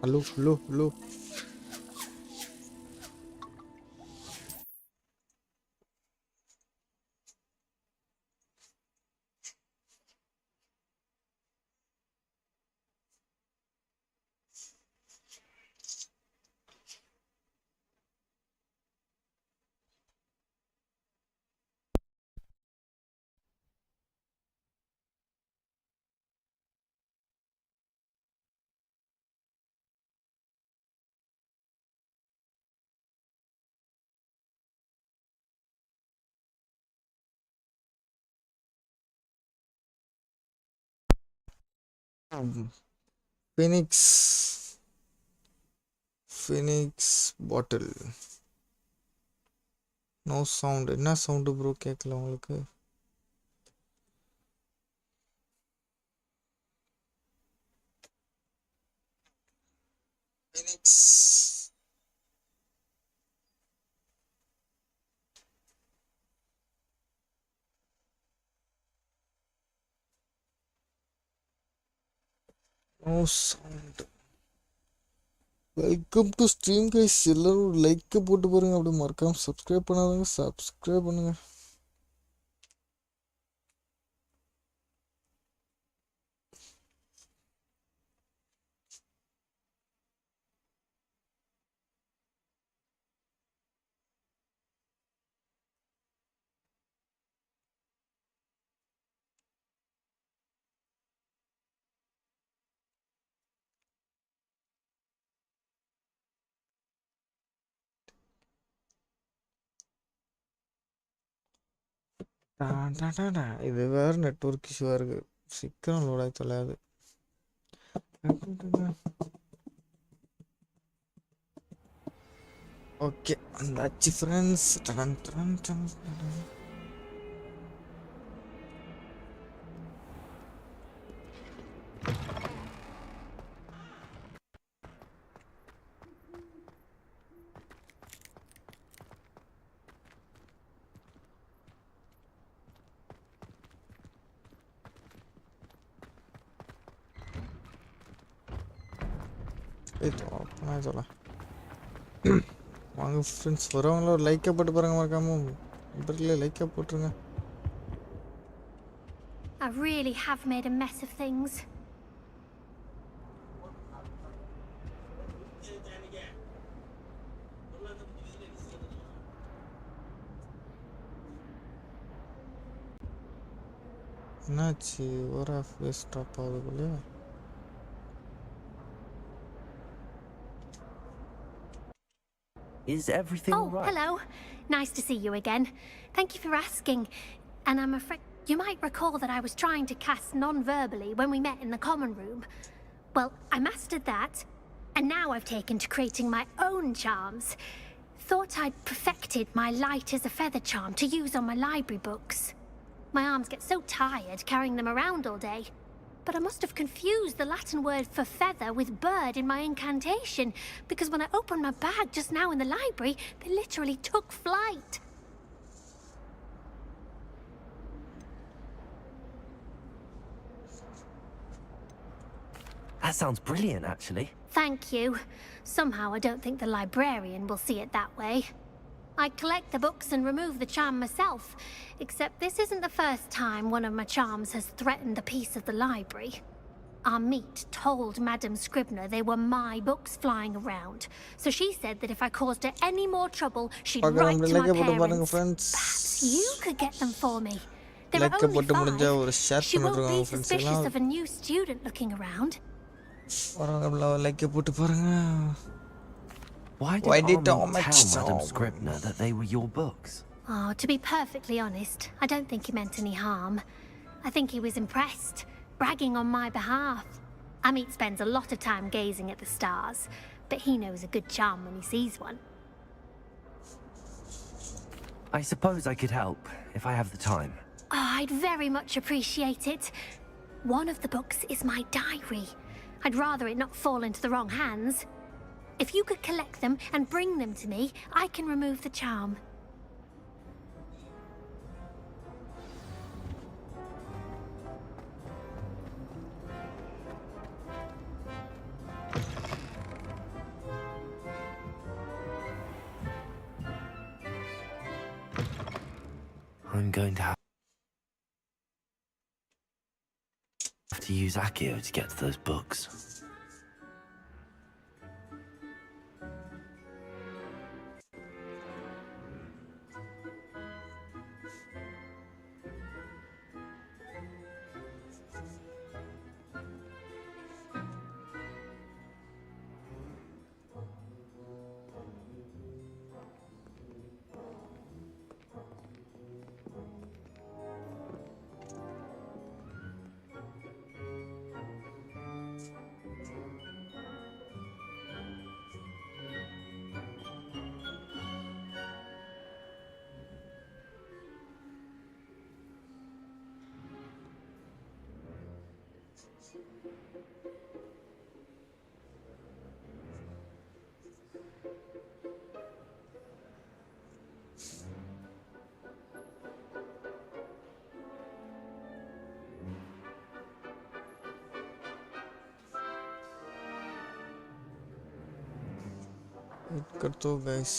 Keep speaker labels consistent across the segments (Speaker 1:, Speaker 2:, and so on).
Speaker 1: Hello, hello, hello. Phoenix bottle. No sound. என்ன sound bro கேட்கல உங்களுக்கு? Phoenix. No sound. Welcome to stream guys. எல்லாரும் like போட்டு பாருங்க. அப்படி மறக்காம சப்ஸ்கிரைப் பண்ணாதவங்க சப்ஸ்கிரைப் பண்ணுங்க. இது வேற நெட்வொர்க் இஷ்யூவா இருக்கு. சீக்கிரம் லோட் ஆகி தொலையாது. ஓகே, அந்தாச்சு ஃப்ரெண்ட்ஸ். வாங்க ஃப்ரெண்ட்ஸ், வரவங்கள ஒரு லைக்கை போட்டு பாருங்க. மறக்காம நண்பர்களே லைக்கை போட்டுருங்க.
Speaker 2: I really have made a mess of things.
Speaker 1: என்னாச்சு? ஒரு ஃபேஸ் ட்ராப் ஆகுதுக்குள்ளே.
Speaker 3: Is everything all right?
Speaker 2: Hello. Nice to see you again. Thank you for asking. And I'm afraid you might recall that I was trying to cast non-verbally when we met in the common room. Well, I mastered that, and now I've taken to creating my own charms. Thought I'd perfected my light as a feather charm to use on my library books. My arms get so tired carrying them around all day. But I must have confused the Latin word for feather with bird in my incantation, because when I opened my bag just now in the library, they literally took flight.
Speaker 3: That sounds brilliant, actually.
Speaker 2: Thank you. Somehow I don't think the librarian will see it that way. I collect the books and remove the charm myself, except this isn't the first time one of my charms has threatened the peace of the library. Our meet told Madame Scribner they were my books flying around, so she said that if I caused her any more trouble, she'd write to my parents. Perhaps you could get them for me. There are only 5. She won't be suspicious of a new student looking around.
Speaker 3: Why did Armin tell Madame Scribner that they were your books?
Speaker 2: Oh, to be perfectly honest, I don't think he meant any harm. I think he was impressed, bragging on my behalf. Amit spends a lot of time gazing at the stars, but he knows a good charm when he sees one.
Speaker 3: I suppose I could help, if I have the time.
Speaker 2: Oh, I'd very much appreciate it. One of the books is my diary. I'd rather it not fall into the wrong hands. If you could collect them and bring them to me, I can remove the charm.
Speaker 3: I'm going to have to use Accio to get to those books.
Speaker 1: Wait करते हो guys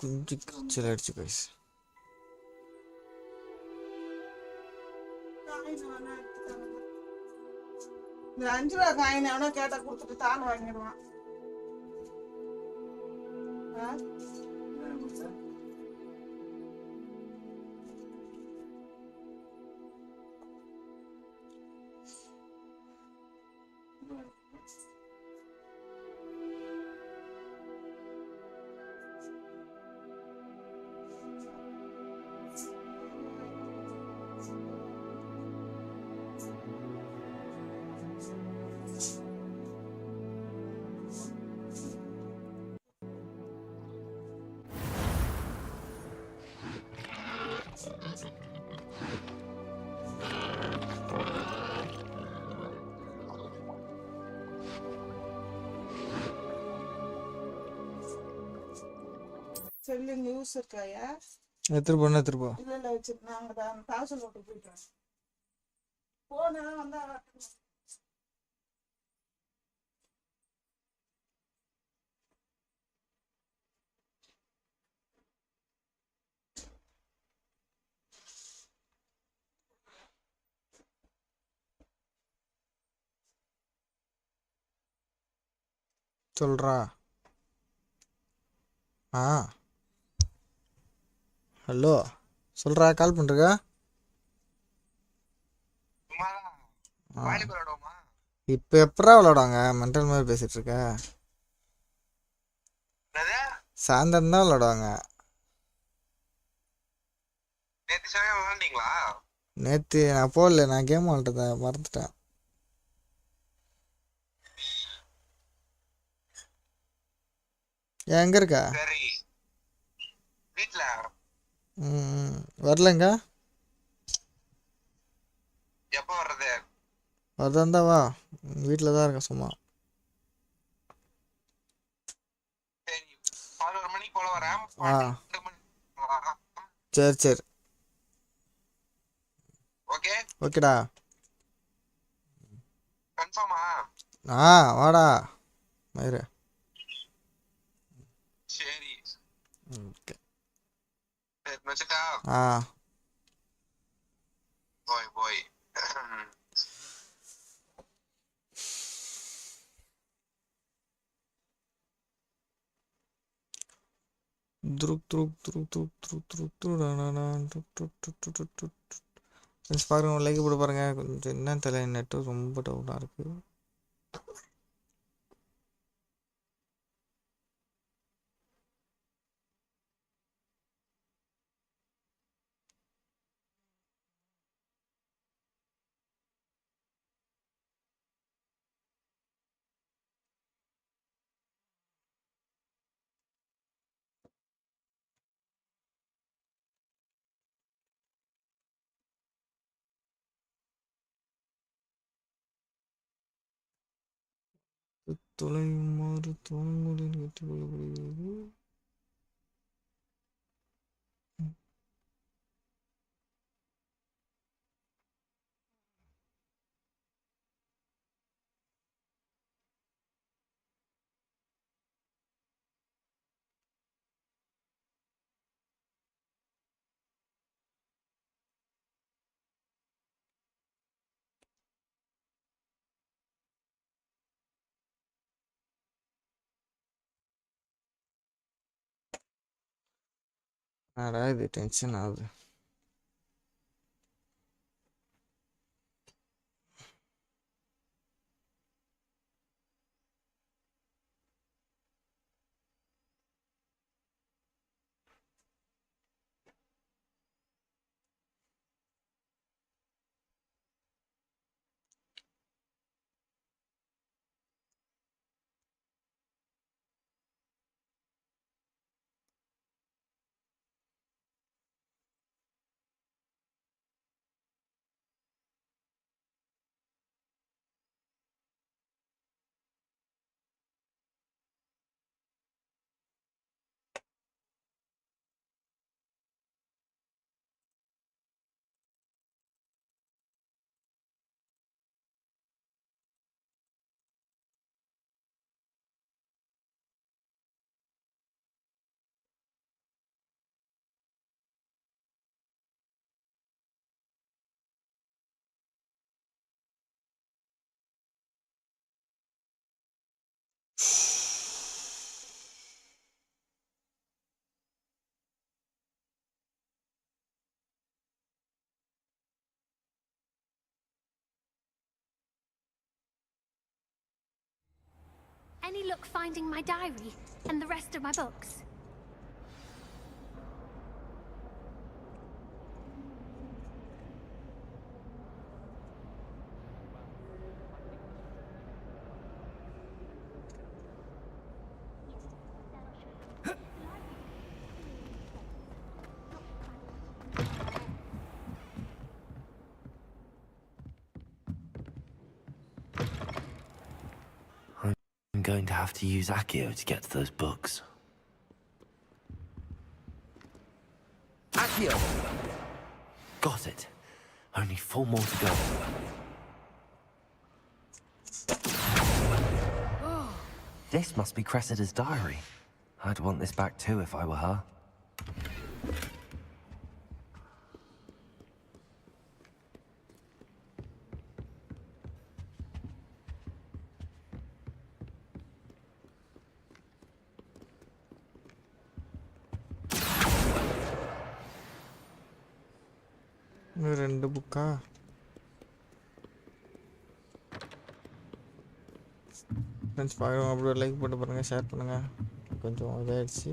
Speaker 1: கொஞ்சம் கிரிச்சல் ஆயிடுச்சு guys.
Speaker 4: இந்த 5 ரூபா coin எவனோ கேட்டா கொடுத்துட்டு தான் வாங்கிடுவான். Cell news இருக்காயா?
Speaker 1: எடுத்துருப்பா.
Speaker 4: இல்ல வச்சிருக்கேன். நாங்க தாசல் ஓட்டு போயிட்டோம். போனா வந்தா
Speaker 1: சொல்றா. ஹலோ சொல்றா, கால் பண்றா. இப்ப எப்படா விளாடுவாங்க? மென்டல் மாதிரி பேசிட்டு இருக்க. சாயந்தரம் தான் விளாடுவாங்க. நேத்து நான் போடல, நான் கேம் விளாட்டத மறந்துட்டேன். எங்க இருக்கா? வரலங்க.
Speaker 5: எப்ப வர்றது?
Speaker 1: வரதா வா, வீட்டில் தான் இருக்கேன் சும்மா.
Speaker 5: சரி 11 மணிக்கு போல வரேன்.
Speaker 1: சரி
Speaker 5: ஓகே
Speaker 1: ஓகேடா.
Speaker 5: கன்ஃபார்மா?
Speaker 1: வாடா மயிறு.
Speaker 5: சரி
Speaker 1: ஓகே.
Speaker 5: வச்சுட்டா? போய்
Speaker 1: பாருங்க, லைக் போட்டு பாருங்க. கொஞ்சம் என்ன தெரியல, நெட்டு ரொம்ப டவுனாக இருக்கு. தொலைமாறு தோங்குடன் ஏற்றுக்கொள்ளப்படுகிறது. இது டென்ஷன் ஆகுது.
Speaker 2: Any luck finding my diary and the rest of my books?
Speaker 3: I'm going to have to use Accio to get to those books. Accio! Got it. Only 4 more to go. This must be Cressida's diary. I'd want this back too if I were her.
Speaker 1: ரெண்டு புக்கா friends பார்க்குறவங்க அப்படியே like போட்டு பாருங்கள் share பண்ணுங்கள் கொஞ்சம் இதாகிடுச்சு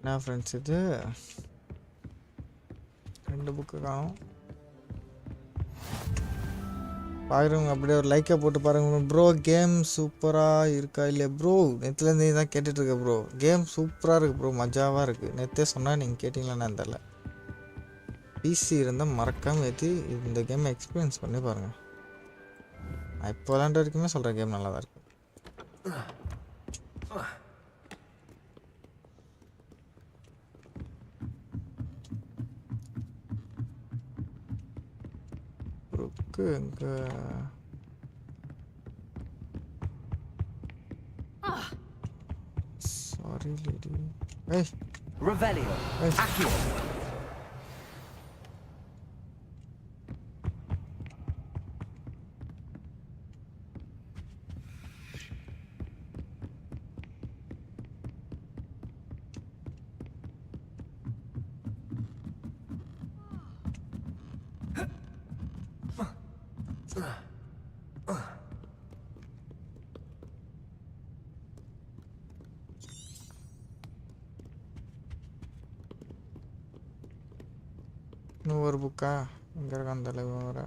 Speaker 1: என்ன friends இது 2 புக்கு காணும் பார்க்குறவங்க அப்படியே ஒரு லைக்கை போட்டு பாருங்க ப்ரோ கேம் சூப்பராக இருக்கா இல்லையா ப்ரோ நேற்றுலேருந்து தான் கேட்டுட்ருக்க ப்ரோ கேம் சூப்பராக இருக்குது ப்ரோ மஜாவாக இருக்குது நேற்றே சொன்னால் நீங்கள் கேட்டிங்களான்னு தெரில பிசி இருந்தால் மறக்காமல் ஏற்றி இந்த கேமை எக்ஸ்பீரியன்ஸ் பண்ணி பாருங்கள் நான் இப்போ விளாண்ட வரைக்குமே சொல்கிறேன் கேம் நல்லா தான் இருக்குது எங்க சாரி லேடி ஏய்
Speaker 3: Revelio. Accio.
Speaker 1: இன்னும் ஒரு புக்கா இங்கே இருக்க அந்த அளவு வர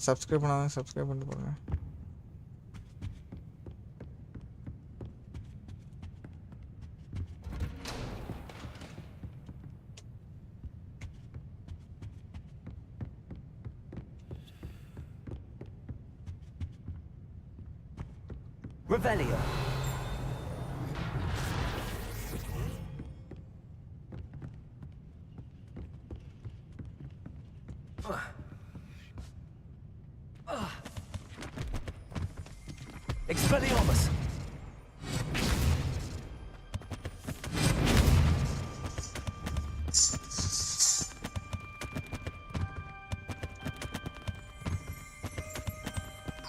Speaker 1: சப்ஸ்கிரைப் பண்ணாதான் சப்ஸ்கிரைப் பண்ணிட்டு போங்க
Speaker 3: Revelio. Expelliarmus.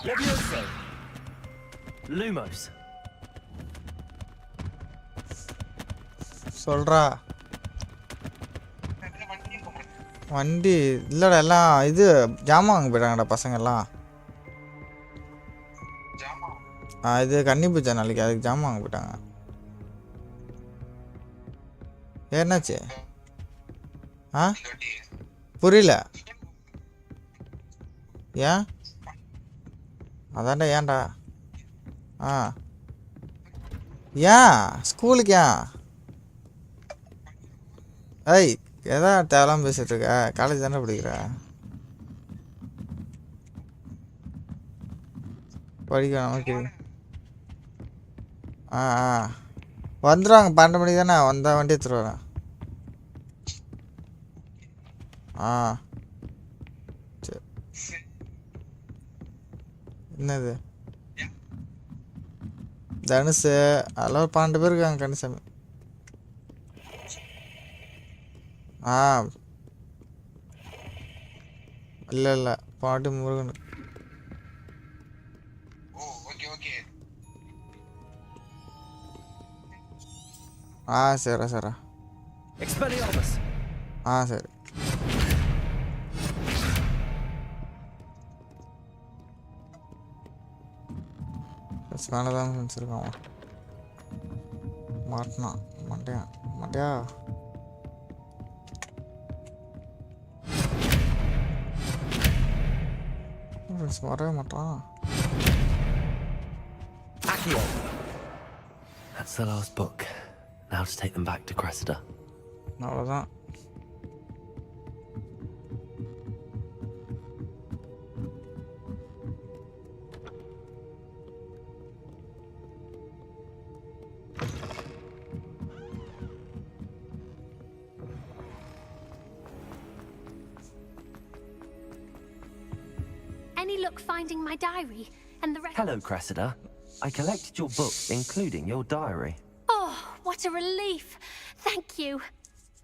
Speaker 3: Levioso. Lumos.
Speaker 1: சொல்றா வண்டி இல்லடா எல்லாம் இது ஜாமான் வாங்க போயிட்டாங்கடா பசங்கெல்லாம் இது கன்னி பூஜை நாளைக்கு அதுக்கு ஜாமான் வாங்க போயிட்டாங்க என்னாச்சு ஆ புரியல ஏன் அதான்டா ஏன்டா ஆ ஏன் ஸ்கூலுக்கு ஏன் ஏய் எதா தேவலாம் பேசிட்டு இருக்க காலேஜ் தானே படிக்கிற படிக்க நமக்கு ஆ வந்துடுவாங்க 12 மணிக்கு தானே வந்தால் வண்டி எடுத்துட்டு வரேன் சரி என்னது தனுஷ் அதெல்லாம் ஒரு 12 பேர் இருக்காங்க கணிசாமி இல்லை பாட்டு முருகன் சரி சரி சரி மேலே தான் வச்சுருக்கான் மாட்டினான் மண்டையா வரவே மாட்டான்
Speaker 3: That's the last book. Now to take them back to Cressida.
Speaker 1: அவ்வளோதான்
Speaker 2: Any luck finding my diary and the rest?
Speaker 3: Hello, Cressida. I collected your books, including your diary.
Speaker 2: Oh, what a relief. Thank you.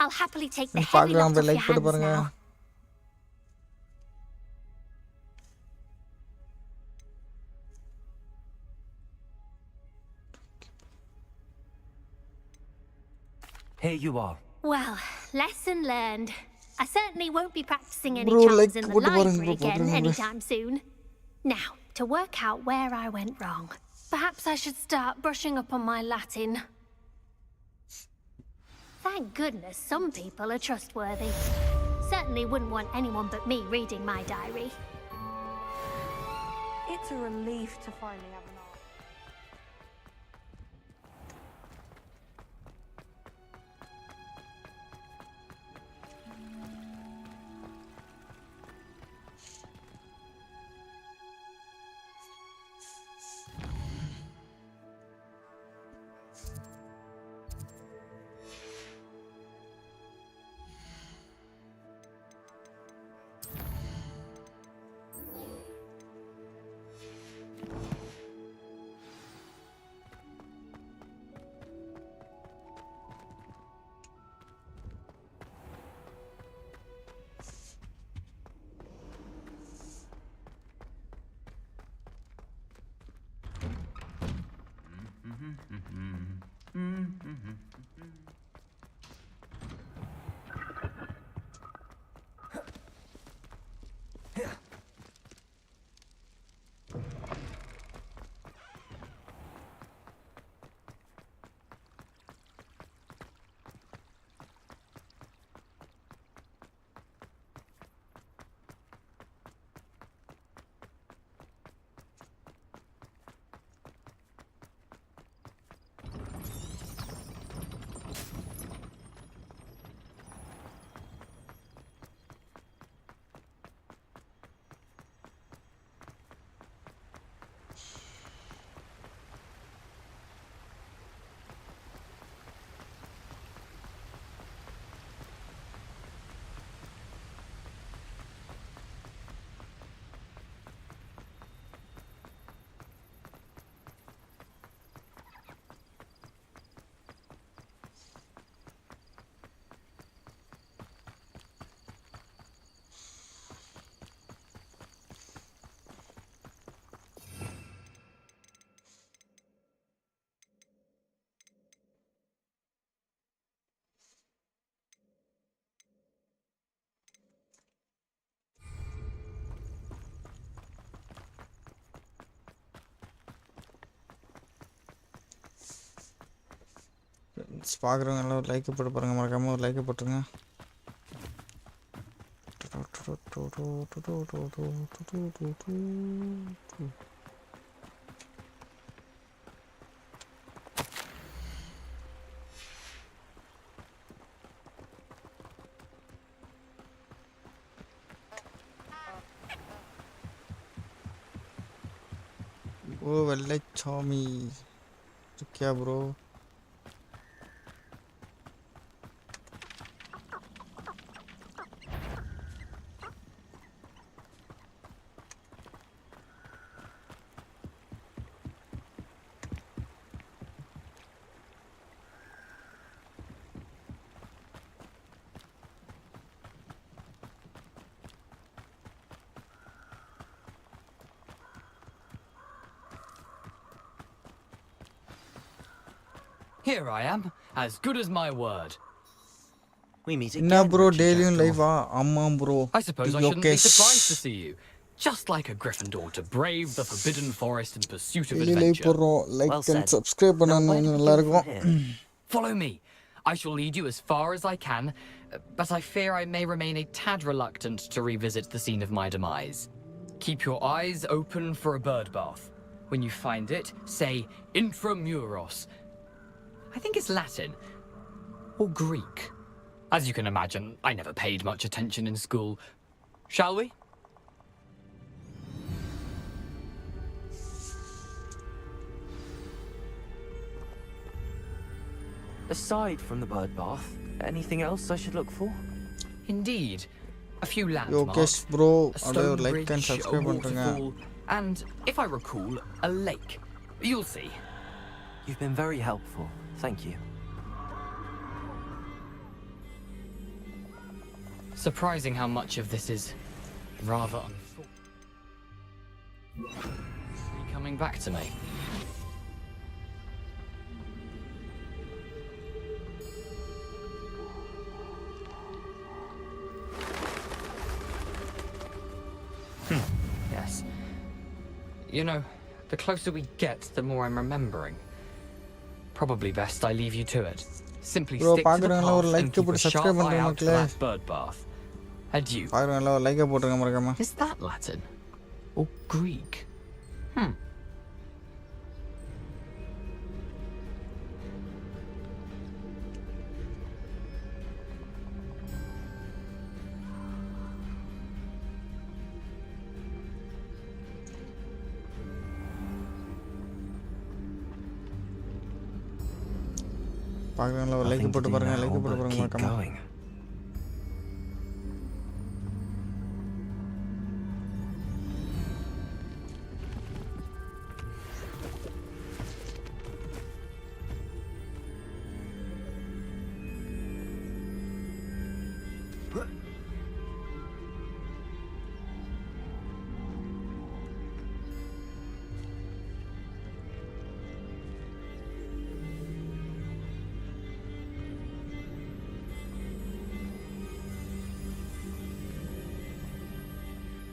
Speaker 2: I'll happily take the heavy lot off your hands now.
Speaker 3: Here you are.
Speaker 2: Well, lesson learned. I certainly won't be practicing any charms in the library again anytime soon. Now, to work out where I went wrong. Perhaps I should start brushing up on my Latin. Thank goodness some people are trustworthy. Certainly wouldn't want anyone but me reading my diary.
Speaker 6: It's a relief to finally have an art.
Speaker 1: பார்க்குறவங்க எல்லாம் ஒரு like போட்டு பாருங்க மறக்காமல் ஒரு like போட்டுருங்க ஓ வெள்ளைச்சாமி இருக்கியா bro?
Speaker 7: Here I am, as good as my word.
Speaker 3: We meet
Speaker 1: என்ன
Speaker 3: again,
Speaker 1: ப்ரோ
Speaker 3: Richard
Speaker 1: டெய்லியும்
Speaker 3: Jackdaw.
Speaker 1: லைவா? ஆமாம் bro.
Speaker 7: I suppose I shouldn't be surprised to see you. Just like a Gryffindor to brave the Forbidden Forest in pursuit of
Speaker 1: daily live
Speaker 7: adventure.
Speaker 1: போடுறோம். Like
Speaker 3: Well
Speaker 1: and
Speaker 3: said.
Speaker 1: Subscribe
Speaker 3: Now,
Speaker 1: பண்ணணும்
Speaker 3: where do we
Speaker 1: நல்லா
Speaker 3: go
Speaker 1: இருக்கும்.
Speaker 3: from here?
Speaker 7: Follow me. I shall lead you as far as I can, but I fear I may remain a tad reluctant to revisit the scene of my demise. Keep your eyes open for a bird bath. When you find it, say intramuros. I think it's Latin. Or Greek. As you can imagine, I never paid much attention in school. Shall we?
Speaker 3: Aside from the bird bath, anything else I should look for?
Speaker 7: Indeed. A few
Speaker 1: Yogesh
Speaker 7: landmarks,
Speaker 1: bro
Speaker 7: a
Speaker 1: அப்படியே
Speaker 7: stone
Speaker 1: ஒரு like
Speaker 7: bridge,
Speaker 1: and
Speaker 7: a
Speaker 1: subscribe பண்ணுறேங்க.
Speaker 7: waterfall, and, if I recall, a lake. You'll see.
Speaker 3: You've been very helpful. Thank you.
Speaker 7: Surprising how much of this is rather unfortunate. Coming back to me. Yes. You know, the closer we get, the more I'm remembering. Probably best I leave you to it. Simply
Speaker 1: Bro,
Speaker 7: stick to the
Speaker 1: பாக்குறவங்கள ஒரு
Speaker 7: path
Speaker 1: like
Speaker 7: and keep a
Speaker 1: போட்டு
Speaker 7: sharp
Speaker 1: subscribe
Speaker 7: eye
Speaker 1: பண்ற
Speaker 7: out for
Speaker 1: மக்களே.
Speaker 7: that bird bath. Adieu.
Speaker 1: பாக்குறவங்கள ஒரு like போட்டுருங்க மறக்காம.
Speaker 7: Is that Latin? Or Greek?
Speaker 1: பாக்குறவங்கள ஒரு like
Speaker 3: Nothing to
Speaker 1: போட்டு
Speaker 3: do
Speaker 1: பாருங்க,
Speaker 3: now,
Speaker 1: லைக் போட்டு
Speaker 3: but
Speaker 1: பாருங்க
Speaker 3: keep
Speaker 1: மறக்காம.
Speaker 3: going.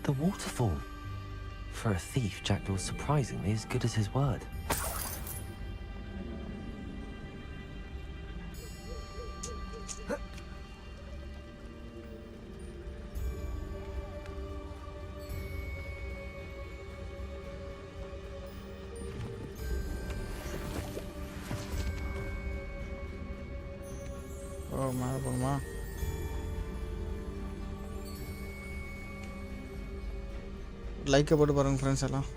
Speaker 3: The waterfall. For a thief, Jackdaw's surprisingly as good as his word.
Speaker 1: ஓ மேல போணுமா? லைக் போட்டு பாருங்க ஃப்ரெண்ட்ஸ் எல்லாம்.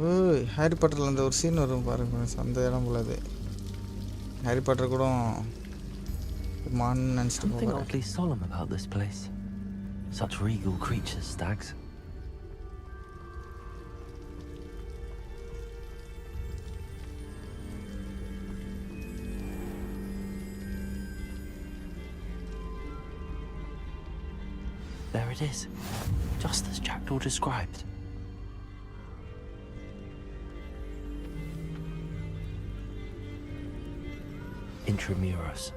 Speaker 1: ஓய் ஹாரி பாட்டரில் அந்த ஒரு சீன் வரும் பாருங்க ஃப்ரெண்ட்ஸ், அந்த இடம் போல அது. ஹாரி பாட்டர் கூட மான்னு நினச்சிட்டு
Speaker 3: Something
Speaker 1: போகிறேன்.
Speaker 3: oddly solemn about this place. Such regal creatures, stags. There it is, just as Jackdaw described. Intramuros.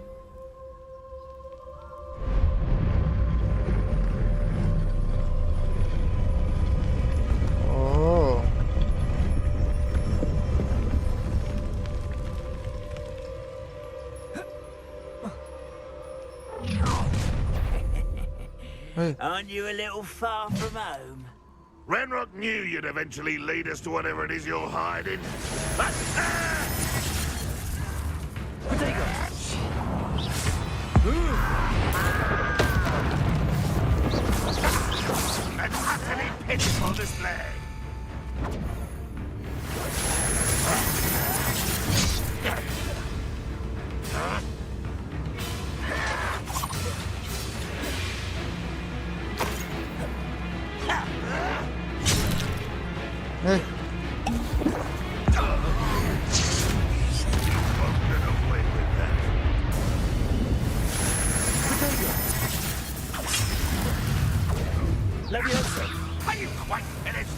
Speaker 1: Oh
Speaker 8: Aren't you a little far from home? Renrock knew you'd eventually lead us to whatever it is you're hiding. An utterly pitiful display.
Speaker 1: Hey.
Speaker 8: Leviosa! Are you quite finished?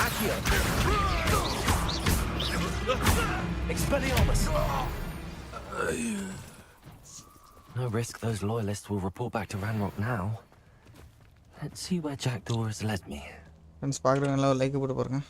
Speaker 8: Accio!
Speaker 3: Expelliarmus! No risk those loyalists will report back to Ranrock now. Let's see where Jackdaw has led me.
Speaker 1: Friends பார்க்குறவங்க எல்லாம் like போட்டு பாருங்க.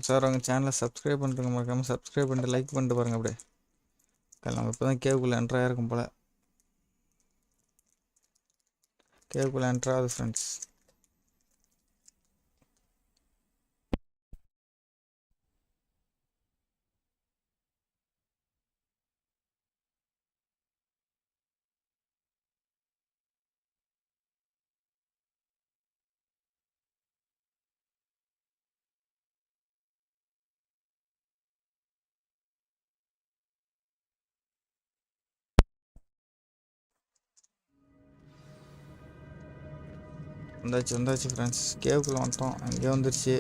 Speaker 1: Sir அவங்க சேனலை subscribe பண்ணுறங்க மறக்காமல் subscribe பண்ணிட்டு like பண்ணிட்டு பாருங்கள் அப்படியே. நம்ம இப்போ தான் கேவுக்குள்ளே என்ட்ராக இருக்கும் போல். கேவுக்குள்ளே என்ட்ராகுது ஃப்ரெண்ட்ஸ். வந்தாச்சு ஃப்ரெண்ட்ஸ். கேவுக்குள்ளே வந்துட்டோம். அங்கேயே வந்துருச்சு.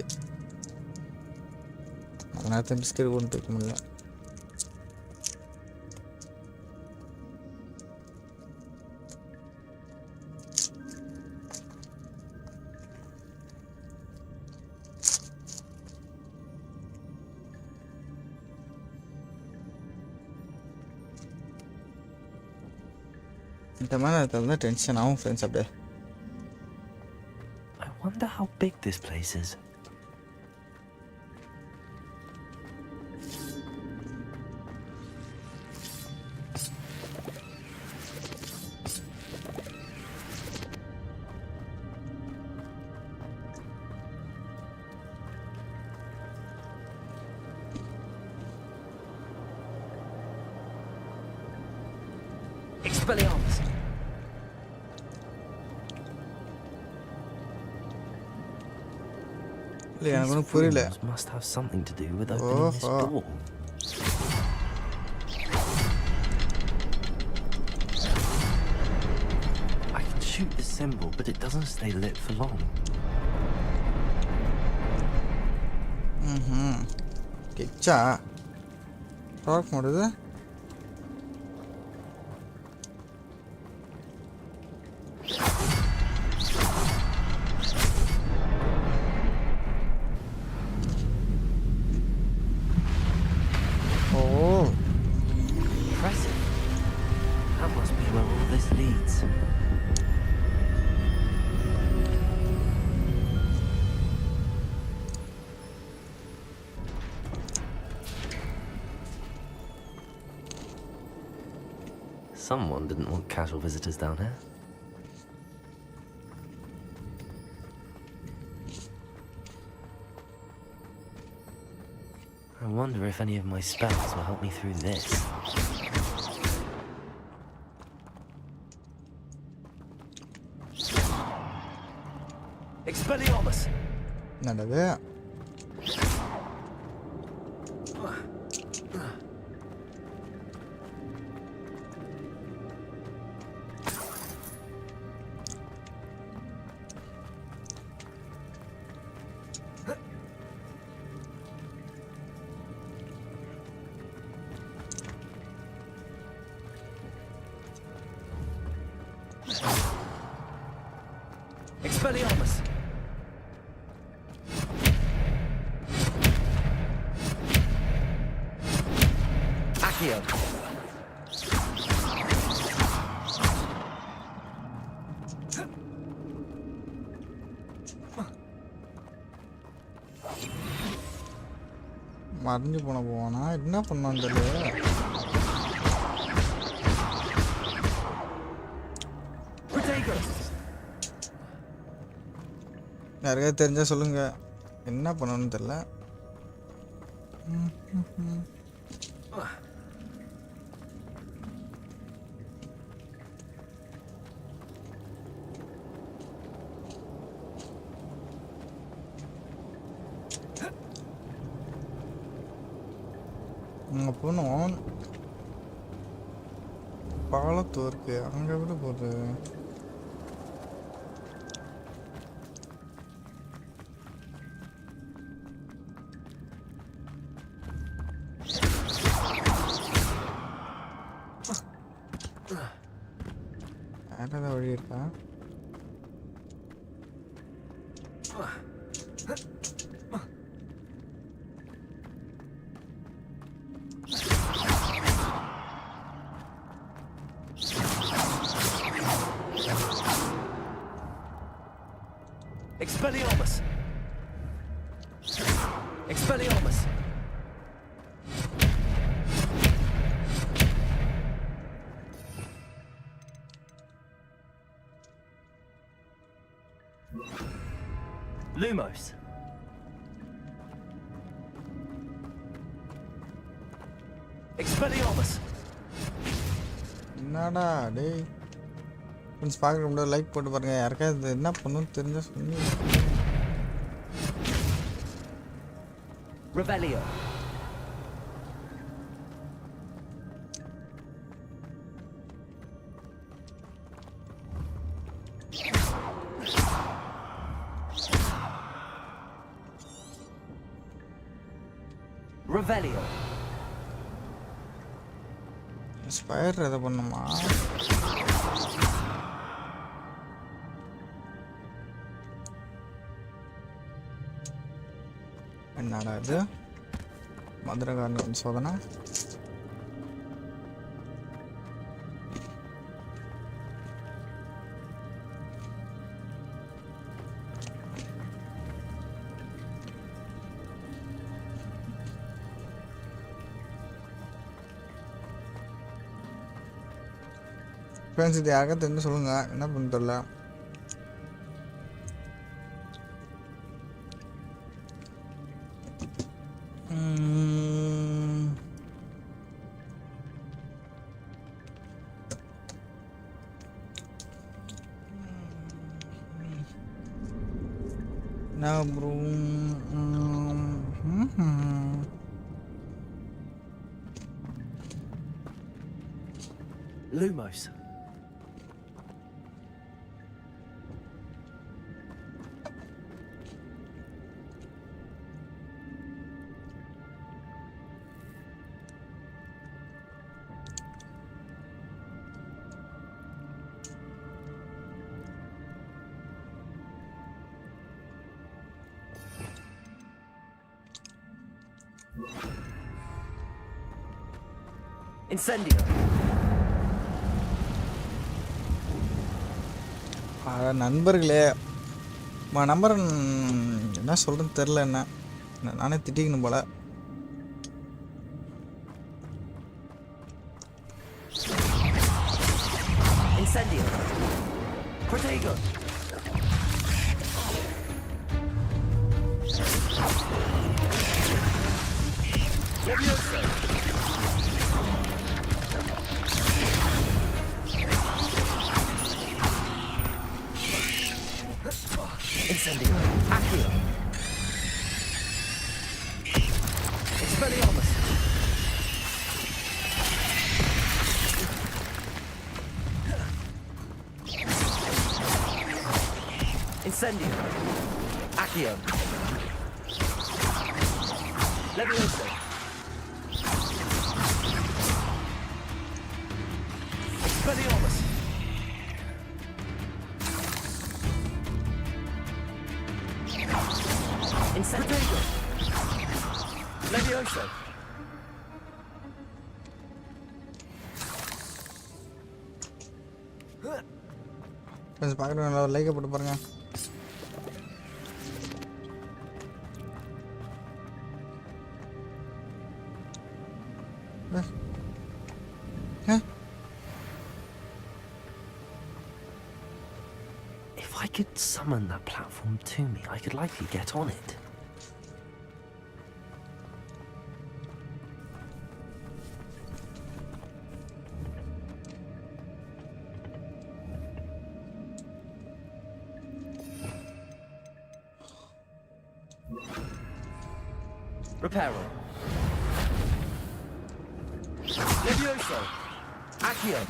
Speaker 1: அந்த நேரத்தை பிஸ்கெட் கொண்டு வைக்க முடியல. இந்த மாதிரி நேரத்தில் தான் டென்ஷன் ஆகும் ஃப்ரெண்ட்ஸ் அப்படியே.
Speaker 3: I wonder how big this place is. Expelliarmus!
Speaker 1: எனக்கு ஒன்றும் புரியல.
Speaker 3: Must have something to do with opening this door. I can shoot the symbol, but it doesn't stay lit for long.
Speaker 1: Kichcha talk ಮಾಡುದು.
Speaker 3: Someone didn't want casual visitors down here. I wonder if any of my spells will help me through this. Expelliarmus!
Speaker 1: நல்லது.
Speaker 3: Expelliarmus. Accio.
Speaker 1: மறைஞ்சு போனா என்ன பண்ணான்னு தெரியல. யாருக்காவது தெரிஞ்சா சொல்லுங்க, என்ன பண்ணணும்னு தெரியல. அங்கே போனோம், பாலத்தூருக்கு அங்கே விட போகுது. வேற ஏதாவது வழி இருக்கா?
Speaker 3: Expelliarmus. Expelliarmus. Lumos. Expelliarmus.
Speaker 1: என்னடா டேய், ஃப்ரெண்ட்ஸ் பார்க்குற முடியாது லைக் போட்டு பாருங்க. யாருக்காவது என்ன பண்ணணும்னு தெரிஞ்சா சொல்லி.
Speaker 3: Revelio. Revelio.
Speaker 1: ஸ்பயர் எதை பண்ணுமா? என்னடா இது, மதுரகாரன் வந்து சோதனை. ஃப்ரெண்ட்ஸ் இது யாருக்கா தெரிஞ்சு சொல்லுங்க, என்ன பண்ண தெரியல. நான் ப்ரோ
Speaker 3: Lumos. Incendio.
Speaker 1: நண்பர்களே, நம்பர் என்ன சொல்கிறேன்னு தெரில, என்ன நானே திட்டிக்கணும் போல.
Speaker 3: Incendio. Protego. Levioso. Incendio. Accio. Expelliarmus. Incendio. Accio. Levioso. Expelliarmus. Levioso.
Speaker 1: Friends பார்க்குறவங்க ஒரு லைக்கை போட்டு பாருங்க.
Speaker 3: If I could summon that platform to me, I could likely get on it. Reparo. Levioso. Accio.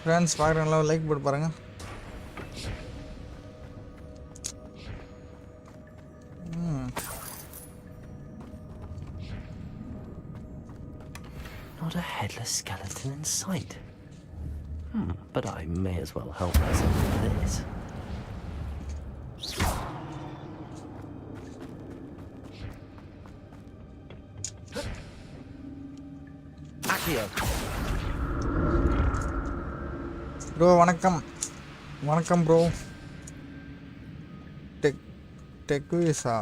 Speaker 1: Friends பார்க்குறவங்களா ஒரு லைக் போட்டு பாருங்க.
Speaker 3: Not a headless skeleton in sight. But I may as well help myself with this. Accio.
Speaker 1: Bro வணக்கம். வணக்கம் bro. டெக்விஸா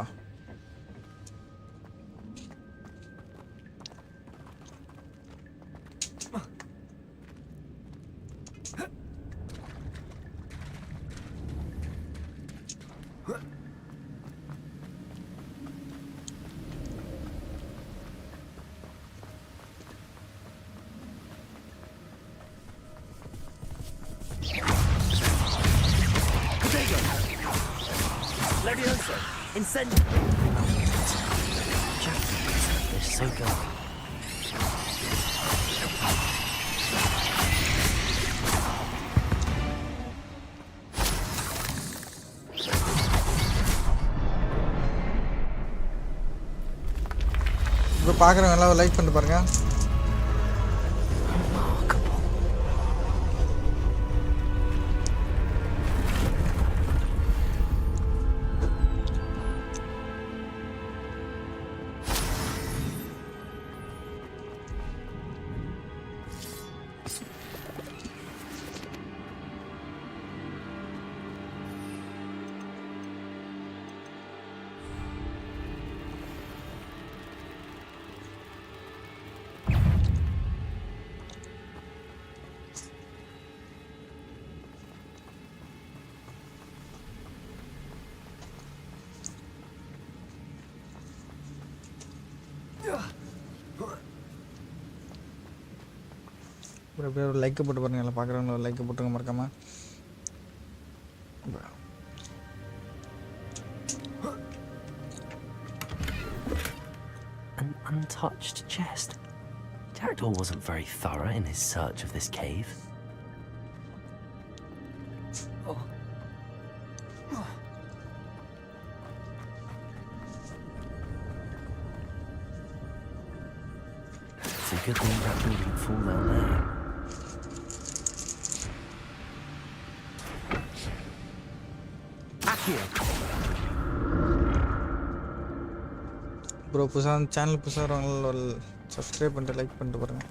Speaker 3: Levioso. Incendio. Jack, they're so good.
Speaker 1: இப்போ பார்க்குறவங்க எல்லாம் like பண்ணிட்டு பாருங்க. அப்படியே ஒரு லைக்கை போட்டு பாருங்க. எல்லாம் பார்க்குறவங்க ஒரு லைக்கை போட்டுருங்க மறக்காம.
Speaker 3: An untouched chest. Jackdaw wasn't very thorough in his search of this cave. It's a good thing that didn't fall down there. Accio.
Speaker 1: Bro புதுசாக சேனல் புதுசாக வரவங்கள ஒரு சப்ஸ்கிரைப் பண்ணிட்டு லைக் பண்ணிட்டு பாருங்க.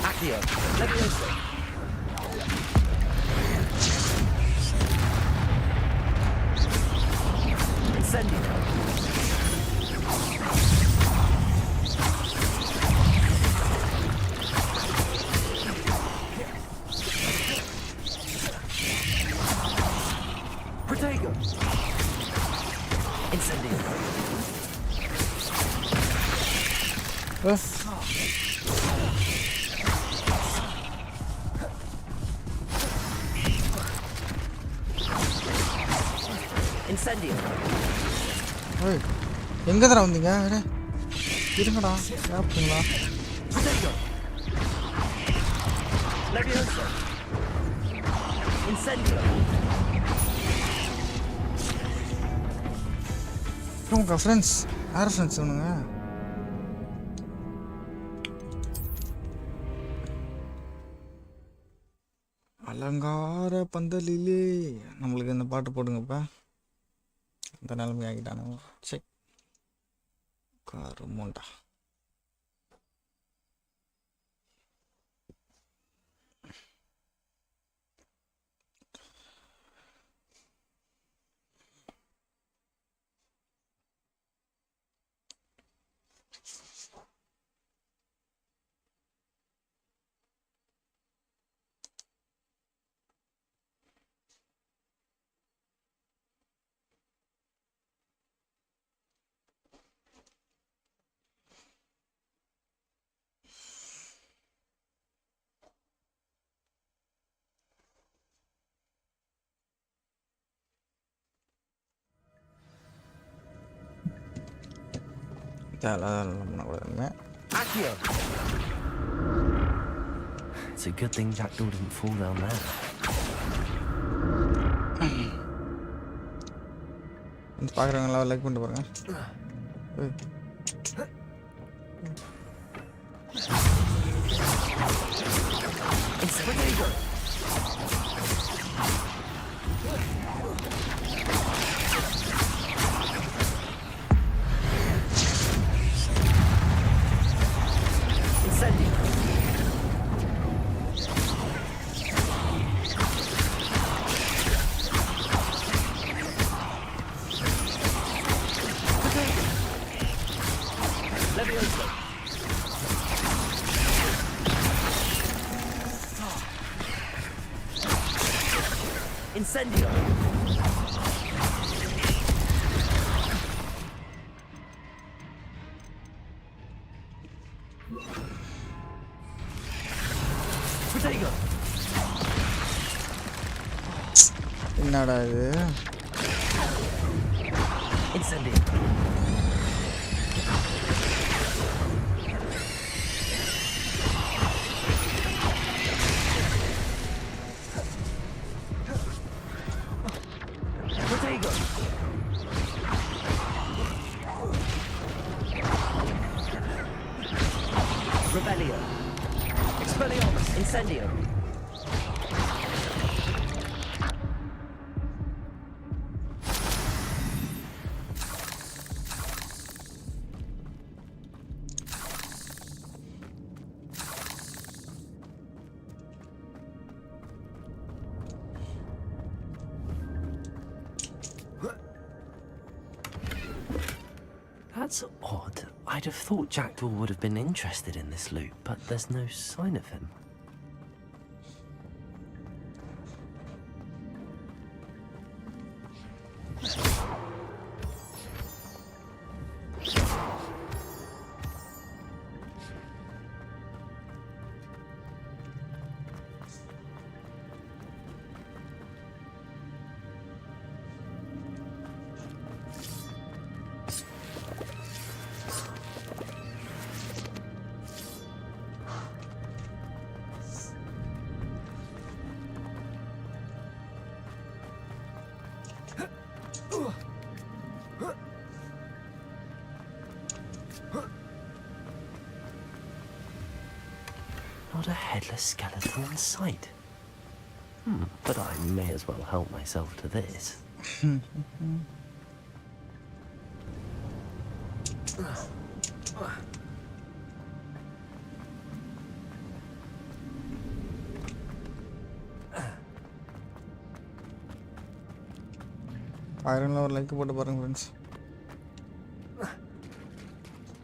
Speaker 3: Accio. Levioso. Incendio. Protego. Incendio. Incendio.
Speaker 1: ஏய் எங்கே தர வந்தீங்க? இருங்கடா சாப்பிட்டீங்களா?
Speaker 3: Protego. Levioso. Incendio.
Speaker 1: உங்கள் ஃப்ரெண்ட்ஸ் யார் ஃப்ரெண்ட்ஸ் இவனுங்க? அலங்கார பந்தலிலே நம்மளுக்கு இந்த பாட்டு போடுங்கப்பா. அந்த நிலைமை ஆகிட்டானுங்க. Check கருமோண்டா.
Speaker 3: It's a good thing Jackdaw didn't fall down there.
Speaker 1: பார்க்குறவங்களா லைக் பண்ணிட்டு பாருங்க.
Speaker 3: Incendio. Protego.
Speaker 1: என்னடா இது?
Speaker 3: Incendio. Rebellion. Expelliarmus. Incendio. That's odd. I'd have thought Jackdaw would have been interested in this loot, but there's no sign of him. Not a headless skeleton in sight. But I may as well help myself to this.
Speaker 1: Iron ஒரு like போட்டு பாருங்க friends.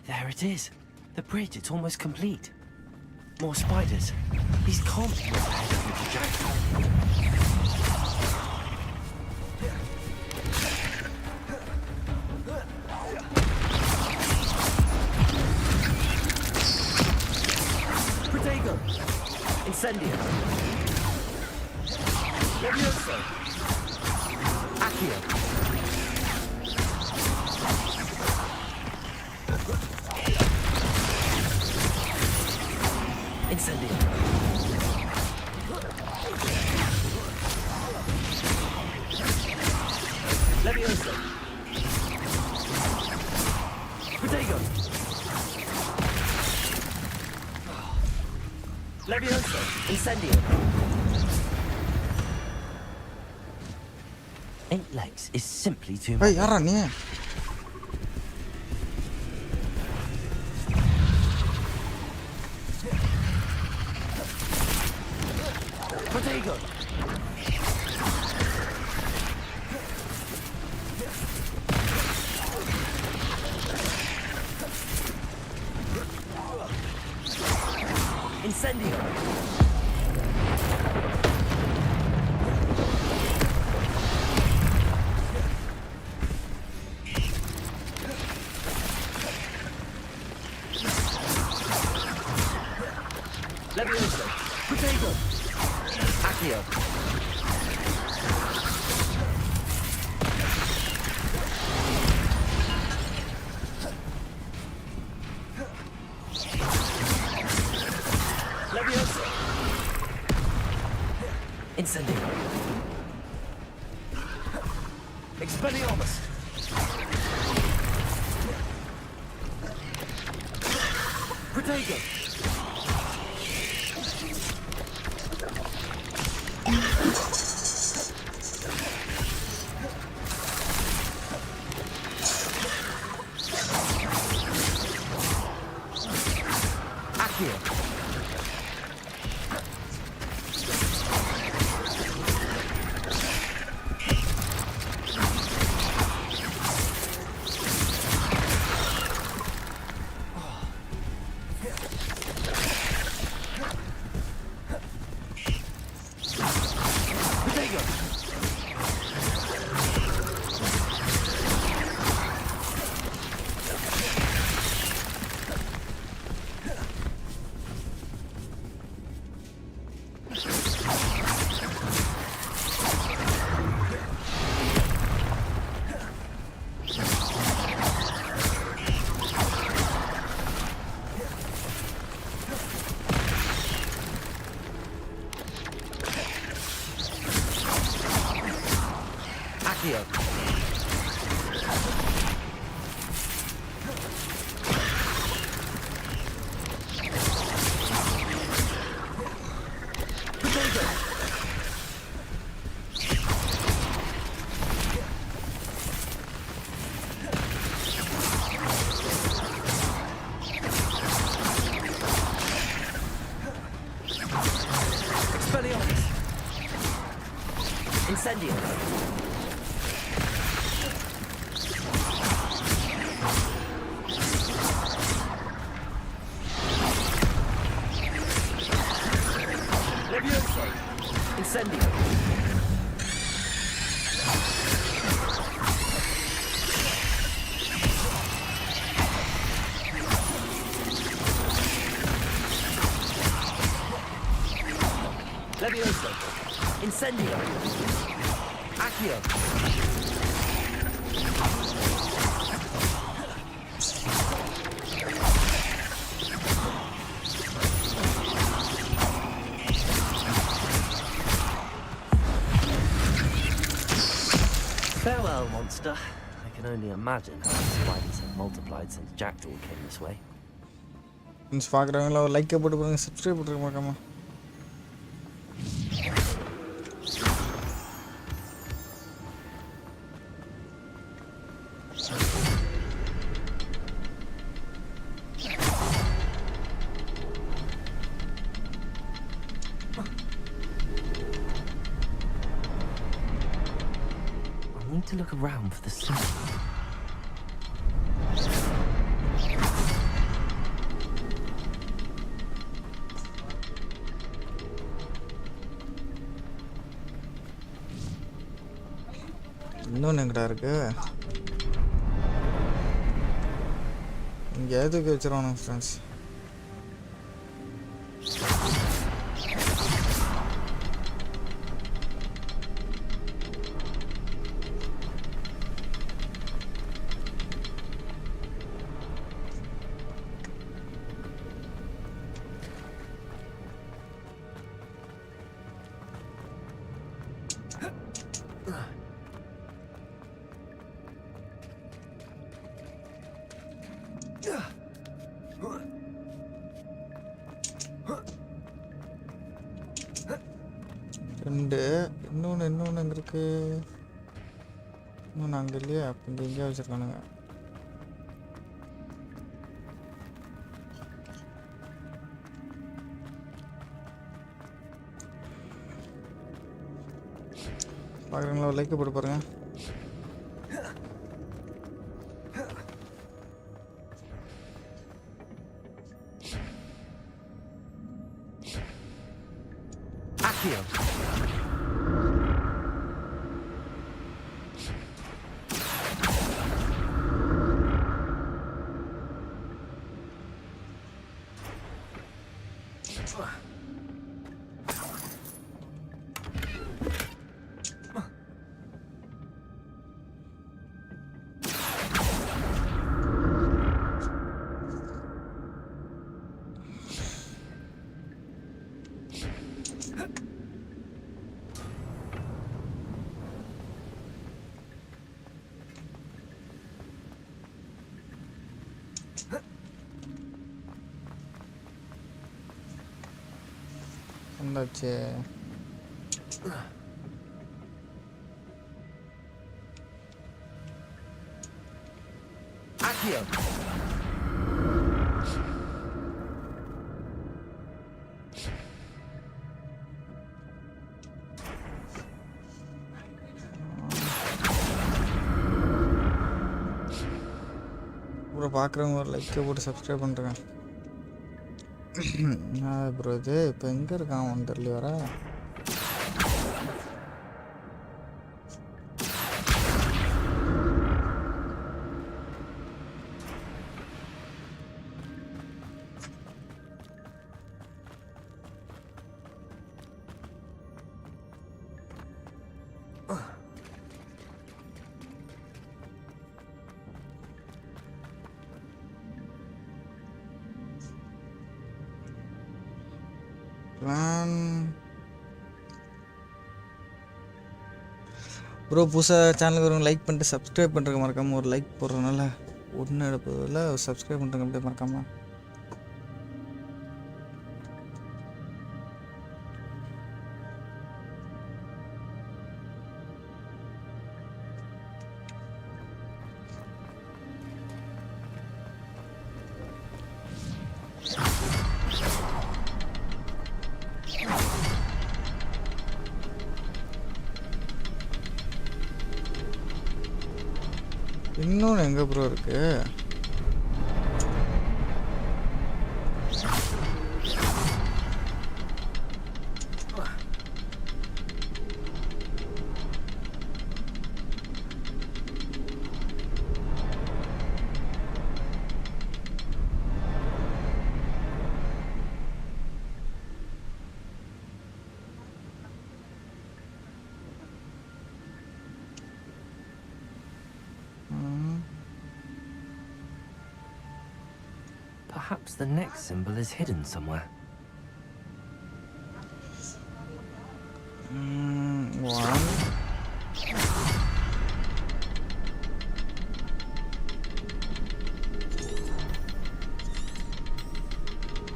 Speaker 3: There it is. The bridge, it's almost complete. More spiders. These can't be repaired with the Jackdaw. Protego. Incendio. Levioso. Accio. Incendio. Levioso. Levioso, incendio. 8 legs is simply too
Speaker 1: ஏய்
Speaker 3: much.
Speaker 1: யாரா நீ
Speaker 3: Protego. Incendio. Levioso. Protego. Accio. Levioso. Incendio. Expelliarmus. Protego. Accio. Protego. Accio. Protego. Expelliarmus. Incendio. Levioso. Incendio. Levioso. Incendio. Accio. Farewell, monster. I can only imagine how the spiders have multiplied since Jackdaw came this way.
Speaker 1: Friends பார்க்குறவங்கள ஒரு லைக்கை போட்டு பாருங்க subscribe பண்ணுறேன் பார்க்காம
Speaker 3: I need to look around for the sun.
Speaker 1: இன்னொன்று எங்கடா இருக்கு இங்கே எதுக்கு வச்சிருவானுங்க ஃப்ரெண்ட்ஸ் 2 இன்னொன்று எங்கே இருக்கு? இன்னொன்று அங்கே இல்லையா? அப்போ இங்கே எங்கேயா வச்சுருக்கானுங்க. பார்க்குறீங்களா? ஒரு லைக்கை போட்டு பாருங்க. வந்தாச்சு. அப்புறம் பார்க்குறவங்க ஒரு லைக்கை போட்டு சப்ஸ்கிரைப் பண்ணுறேன். ப்ரோ இது இப்போ எங்கே இருக்கான் அவன் தெரியல வர. ப்ரோ புதுசாக சேனலுக்கு வரவங்க லைக் பண்ணிட்டு சப்ஸ்கிரைப் பண்ணுறதுக்கு மறக்காமல் ஒரு லைக் போடுறதுனால ஒன்று எடுப்பதில் சப்ஸ்கிரைப் பண்ணுறதுக்கு அப்படியே மறக்காமல். இன்னொன்று எங்கே ப்ரோ இருக்கு?
Speaker 3: Perhaps the next symbol is hidden somewhere.
Speaker 1: One.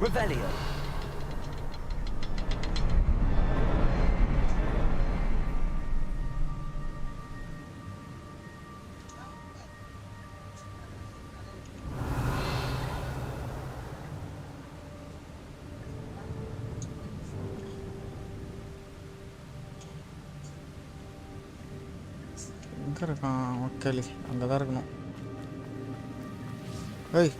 Speaker 3: Revelio.
Speaker 1: எங்கே இருக்கான் மக்களி? அங்கே தான் இருக்கணும். ஏய்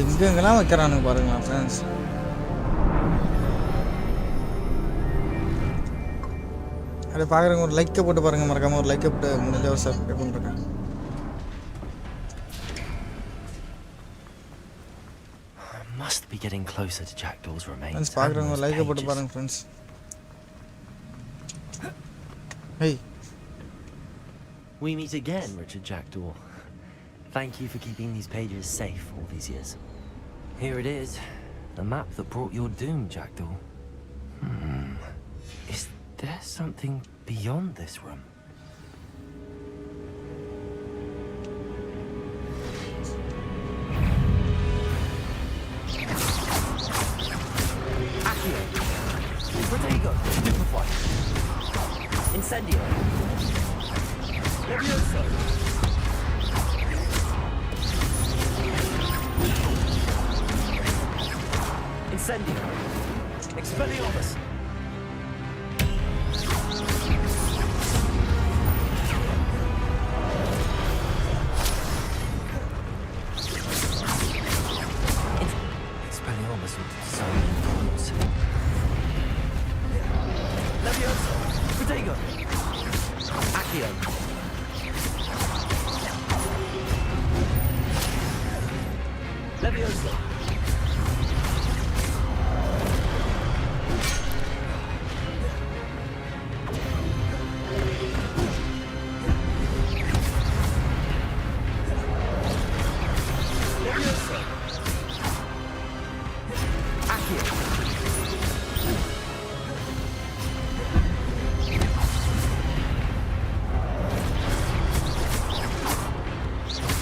Speaker 1: எங்கெங்கெல்லாம் வைக்கிறானுங்க பாருங்களா ஃப்ரெண்ட்ஸ். அப்படியே பார்க்குறவங்க ஒரு லைக்கை போட்டு பாருங்கள், மறக்காமல் ஒரு லைக்கை போட்டு முடிஞ்ச ஒரு சப்ஸ்கிரைப் பண்ணுறேன்.
Speaker 3: Must be getting closer to Jackdaw's remains.
Speaker 1: Friends பார்க்குறவங்க ஒரு லைக்கை போட்டு பாருங்கள் friends. Hey.
Speaker 3: We meet again, Richard Jackdaw. Thank you for keeping these pages safe all these years. Here it is, the map that brought your doom, Jackdaw. Is there something beyond this room? Levioso! Incendio! Expelliarmus! Expelliarmus with so many points. Levioso! Protego! Accio! Levioso!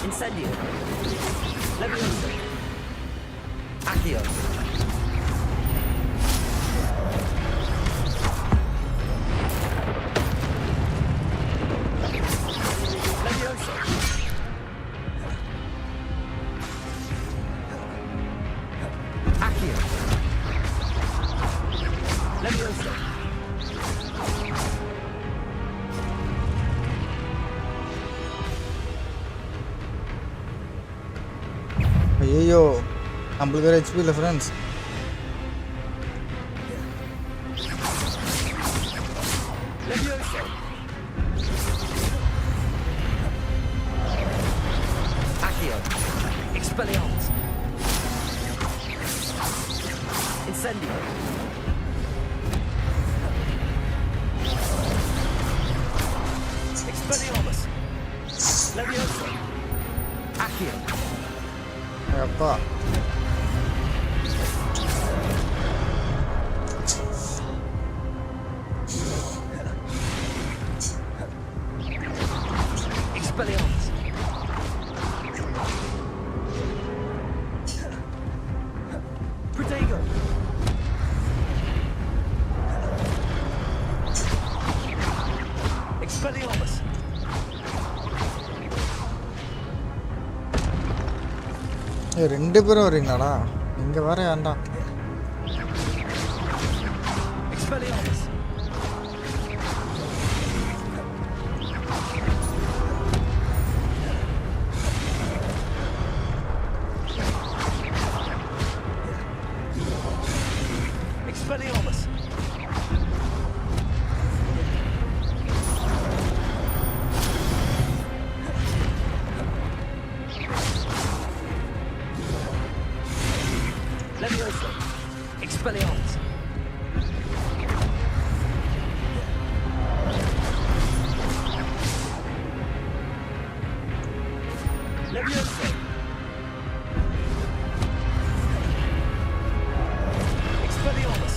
Speaker 3: Incendio! Levioso! Accio! Levioso! Accio! Levioso!
Speaker 1: ஐயோ நம்மளுக்கு வேறு HP இல்லை friends.
Speaker 3: Levioso! Accio! Expelliarmus! Incendio! Expelliarmus! Levioso! Accio!
Speaker 1: அப்பா
Speaker 3: Expelliarmus! Protego! Expelliarmus!
Speaker 1: ரெண்டு பேரும் வரீங்களாடா? இங்கே வர வேண்டாம்.
Speaker 3: Expelliarmus! Expelliarmus! Levioso! Expelliarmus! Levioso! Expelliarmus!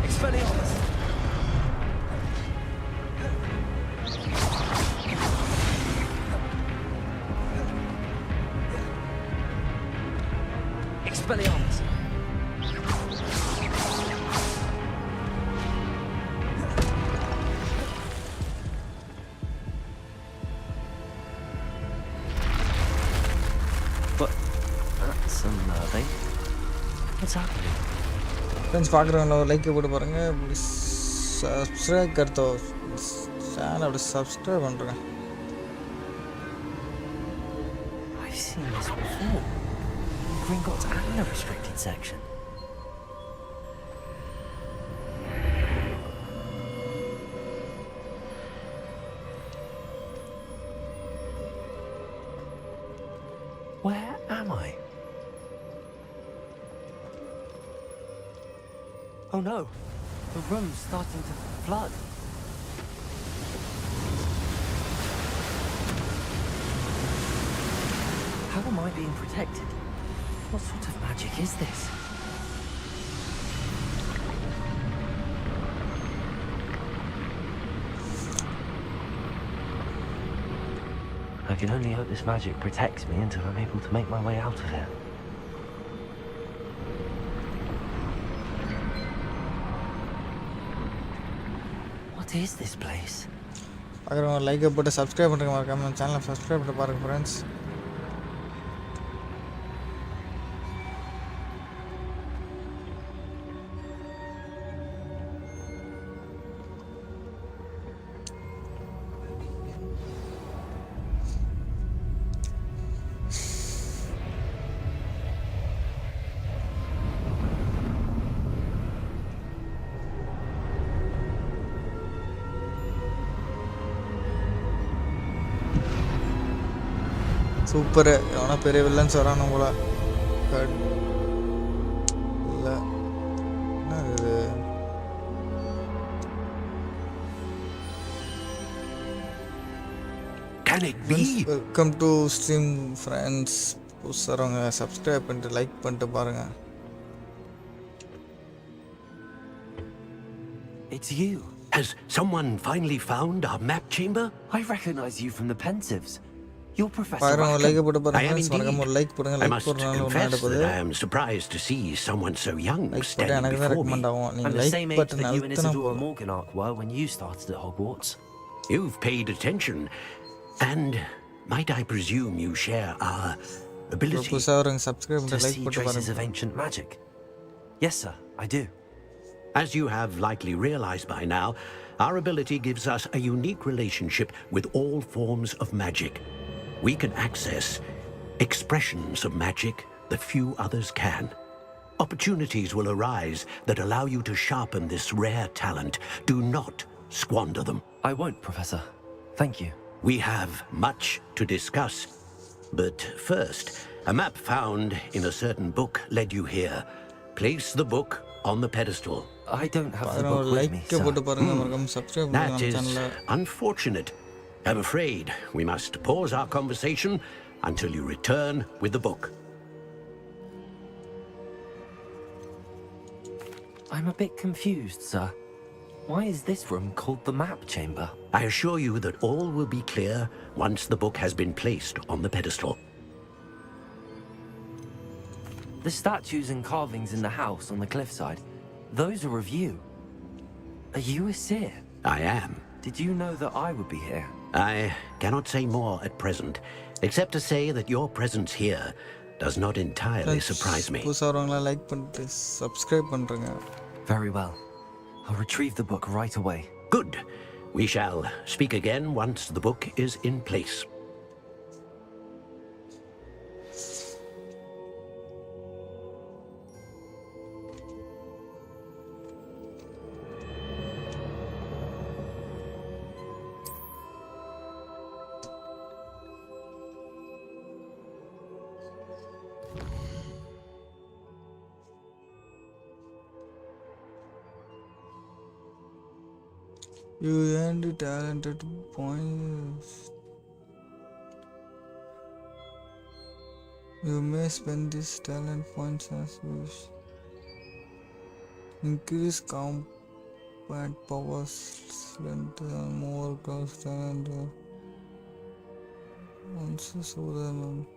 Speaker 3: Expelliarmus! Expelliarmus! But that's unnerving. What's happening?
Speaker 1: Friends பார்க்குறவங்கள ஒரு லைக்கை போட்டு பாருங்கள். அப்படி சப்ஸ்கிரைப் கருத்தோ சேனல் அப்படி சப்ஸ்கிரைப் பண்ணுறேன்.
Speaker 3: I've seen this before. Gringotts and the restricted section. Where am I? Oh no, the room's starting to flood. How am I being protected? What sort of magic is this? I can only hope this magic protects me until I'm able to make my way out of here. What is this place?
Speaker 1: பார்க்குறவங்க லைக்கை போட்டு subscribe பண்ணுங்க, மறக்காம சேனலை subscribe பண்ணி பாருங்க friends. Super, எவனா பெரிய வில்லன்ஸ் வரானு போல. இல்லை என்ன இது?
Speaker 8: Can it be?
Speaker 1: Welcome to stream friends. புதுசாக சப்ஸ்கிரைப் பண்ணிட்டு லைக் பண்ணிட்டு பாருங்க.
Speaker 3: It's you.
Speaker 8: Has someone finally found our map chamber?
Speaker 3: I recognize you from the Pensives. You're Professor
Speaker 1: பார்க்குறவங்க லைக்கை போட்டு
Speaker 8: I
Speaker 1: பாருங்க
Speaker 8: am
Speaker 1: ஃப்ரெண்ட்ஸ், மறக்காம ஒரு லைக் போடுங்க.
Speaker 8: I
Speaker 1: லைக்
Speaker 8: must
Speaker 1: போடுறதுனால ஒன்று
Speaker 8: confess
Speaker 1: நடக்குது.
Speaker 8: that I am surprised to see someone so young
Speaker 1: like போட்டு
Speaker 8: standing
Speaker 1: எனக்கு தான்
Speaker 8: before
Speaker 1: ரெக்கமெண்ட்
Speaker 8: me.
Speaker 1: ஆகும்.
Speaker 3: I'm
Speaker 1: நீங்கள்
Speaker 3: the
Speaker 1: like
Speaker 3: same age
Speaker 1: button
Speaker 3: that you and
Speaker 1: அழுத்தினா
Speaker 3: Isidora
Speaker 1: போதும்.
Speaker 3: Morganark were when you started at Hogwarts.
Speaker 8: You've paid attention, and might I presume you share our ability?
Speaker 1: புதுசாக ஒரு subscribe
Speaker 3: To
Speaker 1: பண்ணிட்டு like
Speaker 3: see
Speaker 1: போட்டு
Speaker 3: traces
Speaker 1: பாருங்க.
Speaker 3: of ancient magic. Yes, sir, I do.
Speaker 8: As you have likely realized by now, our ability gives us a unique relationship with all forms of magic. We can access expressions of magic that few others can. Opportunities will arise that allow you to sharpen this rare talent. Do not squander them.
Speaker 3: I won't, Professor. Thank you.
Speaker 8: We have much to discuss. But first, a map found in a certain book led you here. Place the book on the pedestal.
Speaker 3: I don't have the
Speaker 1: பார்க்குறவங்க
Speaker 3: book with me,
Speaker 1: லைக்கை போட்டு
Speaker 3: sir.
Speaker 1: பாருங்க, மறக்காம subscribe பண்ணுங்க
Speaker 8: That
Speaker 1: நம்ம
Speaker 8: is
Speaker 1: சேனலை.
Speaker 8: unfortunate. I'm afraid we must pause our conversation until you return with the book.
Speaker 3: I'm a bit confused, sir. Why is this room called the map chamber?
Speaker 8: I assure you that all will be clear once the book has been placed on the pedestal.
Speaker 3: The statues and carvings in the house on the cliffside, those are of you. Are you a seer?
Speaker 8: I am.
Speaker 3: Did you know that I would be here?
Speaker 8: I cannot say more at present, except to say that your presence here does not entirely surprise me.
Speaker 1: புதுசாக வரவங்களா like பண்ணிட்டு subscribe பண்ணுறேங்க.
Speaker 3: Very well. I'll retrieve the book right away.
Speaker 8: Good. We shall speak again once the book is in place.
Speaker 1: You earned talented points. You may spend these talent points as you wish. Increase combat power, strength, and more cost and also so them.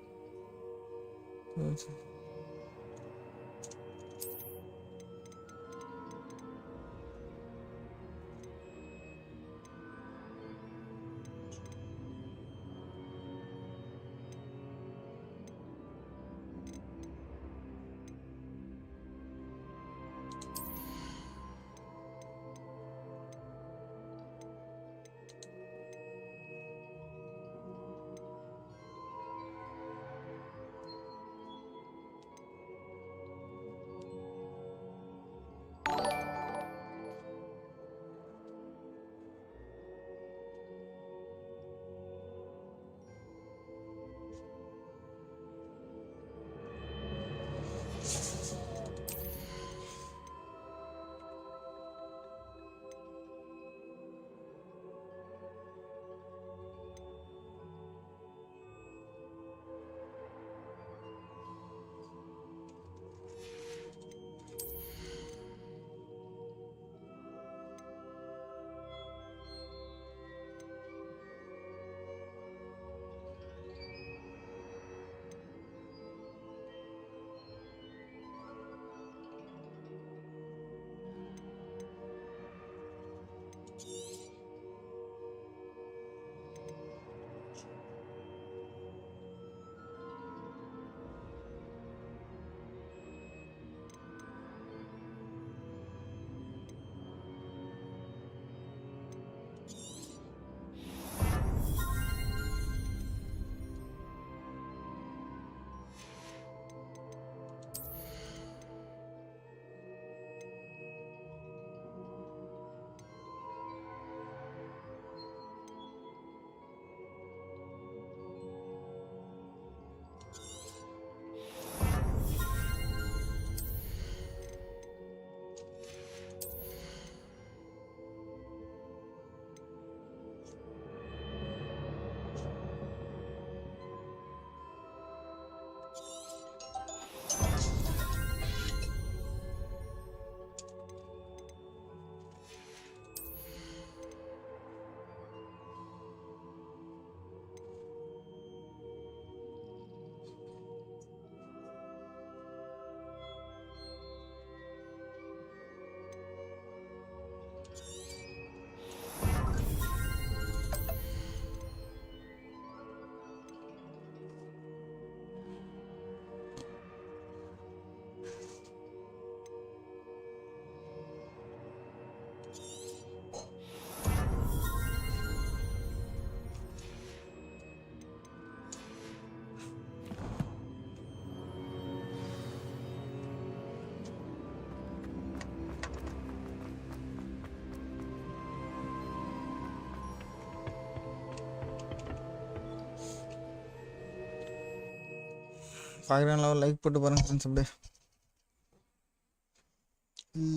Speaker 1: பார்க்குறேன் like போட்டு பாருங்க friends. அப்படியே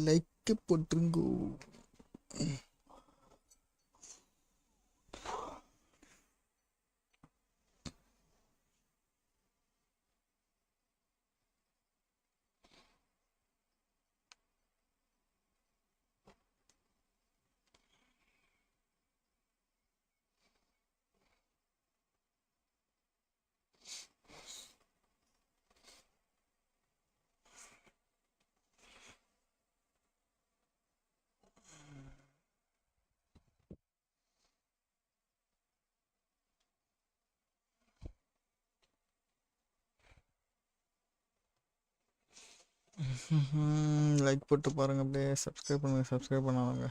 Speaker 1: like போட்டுருங்கோ. Like போட்டு பாருங்க. அப்படியே subscribe பண்ணுங்க. Subscribe பண்ணாங்க.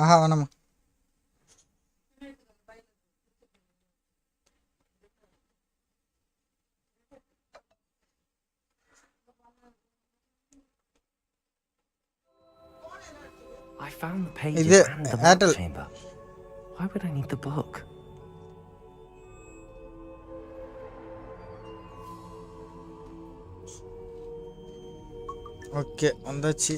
Speaker 1: ஆஹா வேணாமா.
Speaker 3: I found the pages
Speaker 1: இது
Speaker 3: and the map
Speaker 1: Airtel.
Speaker 3: chamber. Why would I need the book?
Speaker 1: Okay வந்தாச்சு.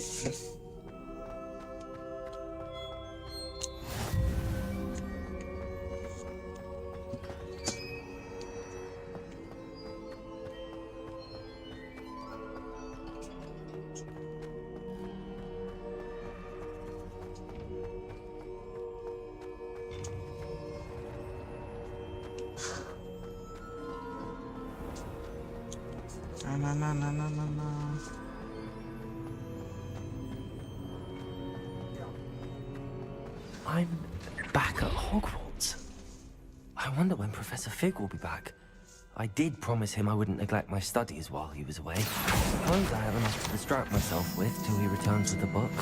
Speaker 1: Na.
Speaker 3: I'm back at Hogwarts. I wonder when Professor Fig will be back. I did promise him I wouldn't neglect my studies while he was away. Suppose I have enough to distract myself with till he returns with the book.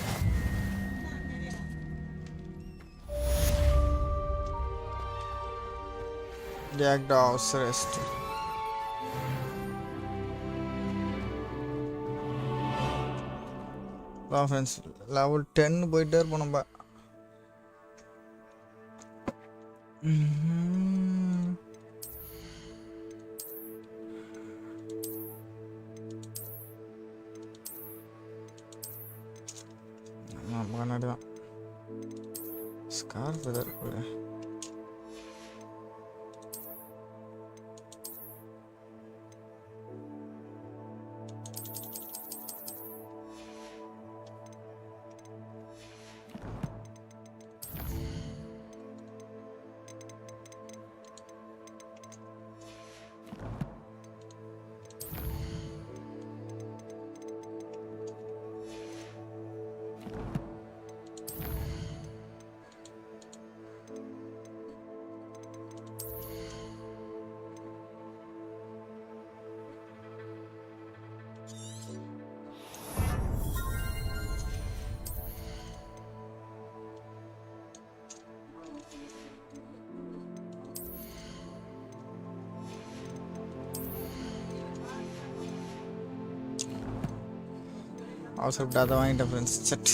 Speaker 1: Jagged house rest. Friends level 10 போயிட்டே இருப்போம் நம்ம. முன்னாடி தான் scarf எதாவது இருக்குல்ல. அவசரப்பட்டு அதை வாங்கிட்டேன் ஃப்ரெண்ட்ஸ். சட்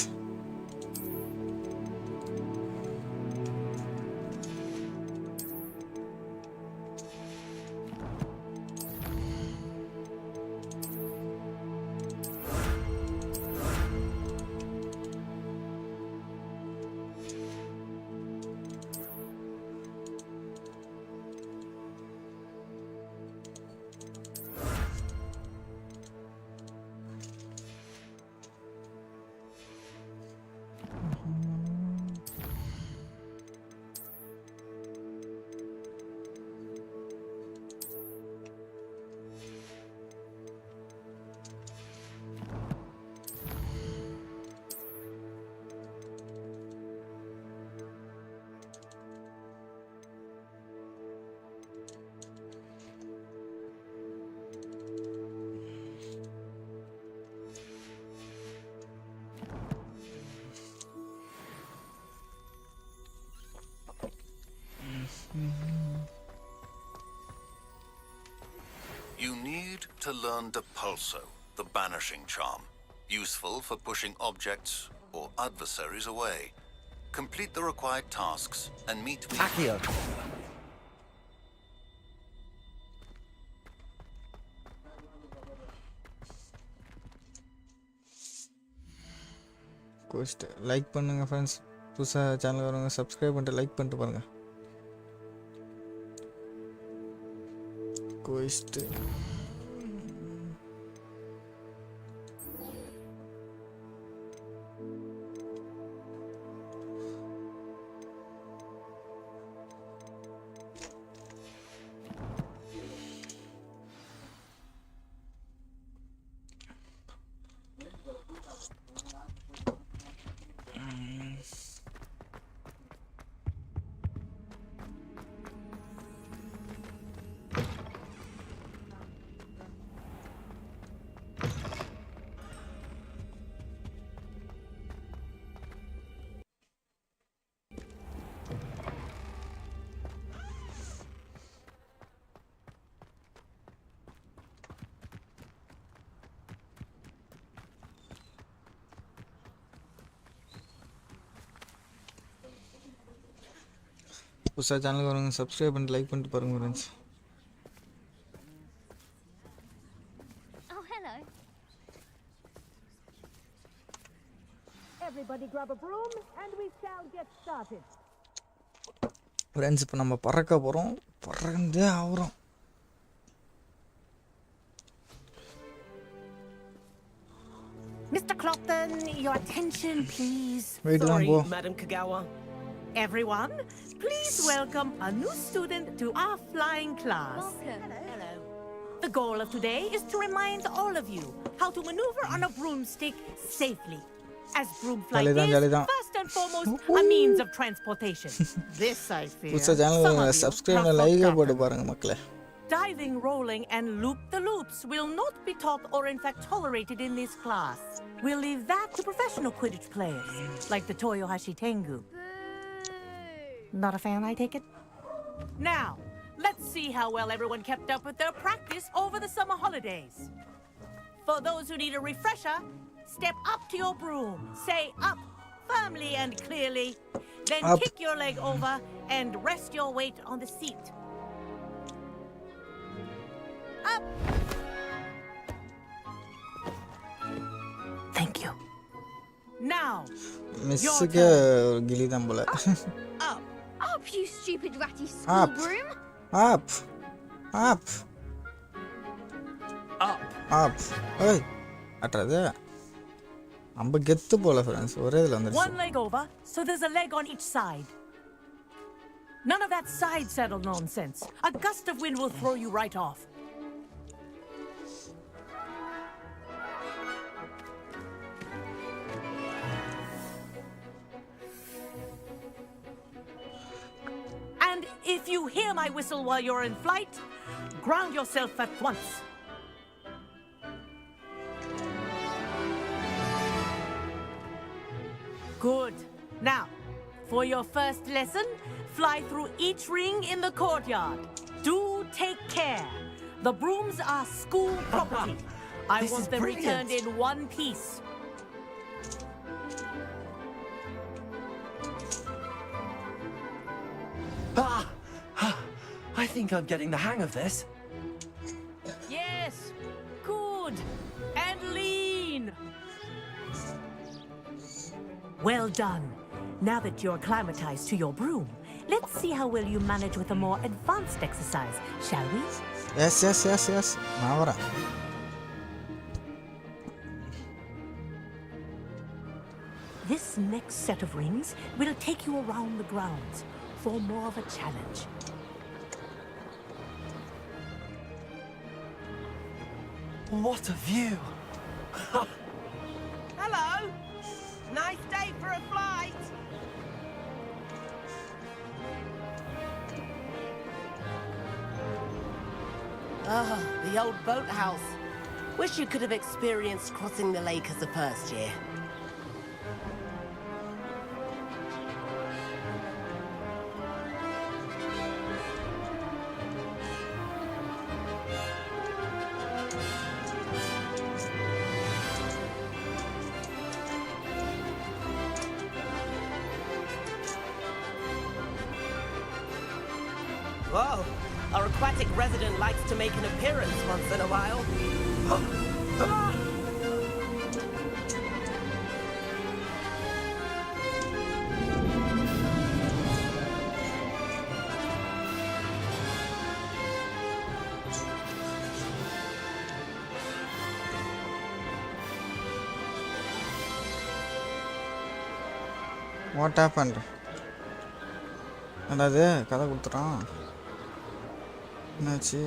Speaker 9: to learn Depulso, the banishing charm, useful for pushing objects or adversaries away. Complete the required tasks and meet me.
Speaker 3: Accio.
Speaker 1: Ghost like பண்ணுங்க ஃப்ரெண்ட்ஸ். புதுசாக சேனல் வரவங்க சப்ஸ்கிரைப் பண்ணிட்டு லைக் பண்ணிட்டு பாருங்க. கோஸ்ட் புதுசாக சேனலுக்கு வரவங்க சப்ஸ்கிரைப் பண்ணிட்டு லைக் பண்ணிட்டு பாருங்க friends.
Speaker 2: Oh, hello.
Speaker 10: Everybody grab a broom and we shall get started.
Speaker 1: Friends இப்போ நம்ம பறக்க போகிறோம். பறந்தே ஆகிறோம்.
Speaker 10: Mr. Clopton, your attention, please.
Speaker 1: Wait தான் போ.
Speaker 10: Madam Kagawa. Everyone, please welcome a new student to our flying class.
Speaker 2: Welcome.
Speaker 10: Hello. The goal of today is to remind all of you how to maneuver on a broomstick safely. As broom flight
Speaker 1: Jolly
Speaker 10: is,
Speaker 1: தான்.
Speaker 10: first and foremost, a means of transportation. This, I fear,
Speaker 1: புதுசாக
Speaker 10: some of
Speaker 1: channel
Speaker 10: you
Speaker 1: subscribe
Speaker 10: have
Speaker 1: பண்ணி லைக்கை
Speaker 10: forgotten.
Speaker 1: போட்டு பாருங்க மக்களே.
Speaker 10: Diving, rolling, and loop-the-loops will not be taught or in fact tolerated in this class. We'll leave that to professional Quidditch players, like the Toyohashi Tengu. Not a fan, I take it? Now, let's see how well everyone kept up with their practice over the summer holidays. For those who need a refresher, step up to your broom, say up firmly and clearly, then
Speaker 1: Up.
Speaker 10: kick your leg over and rest your weight on the seat. Up. Thank you. Now,
Speaker 1: மிஸ்ஸுக்கு ஒரு கிளி தான் போல.
Speaker 10: up.
Speaker 2: Up, you stupid ratty
Speaker 1: Up.
Speaker 2: school broom.
Speaker 1: Up up
Speaker 3: Up.
Speaker 1: Up. ஏய் அட்றது நம்ம கெத்து போல friends. ஒரே இதில் வந்துடுச்சு.
Speaker 10: One leg over, so there's a leg on each side. None of that side saddle nonsense. A gust of wind will throw you right off. And if you hear my whistle while you're in flight, ground yourself at once. Good. Now, for your first lesson, fly through each ring in the courtyard. Do take care. The brooms are school property. I
Speaker 3: This is
Speaker 10: want them
Speaker 3: brilliant.
Speaker 10: returned in one piece.
Speaker 3: Ah! I think I'm getting the hang of this.
Speaker 10: Yes. Good. And lean. Well done. Now that you're acclimatized to your broom, let's see how well you manage with a more advanced exercise, shall we?
Speaker 1: Yes yes yes yes நான் வரேன்.
Speaker 10: This next set of rings will take you around the grounds for more of a challenge.
Speaker 3: What a view!
Speaker 10: Hello. Nice day for a flight.
Speaker 11: Ah, the old boathouse. Wish you could have experienced crossing the lake as a first year. Whoa, our aquatic resident likes to make an appearance once in a while.
Speaker 1: What happened? என்னது கதை கொடுத்துட்டான் என்னாச்சு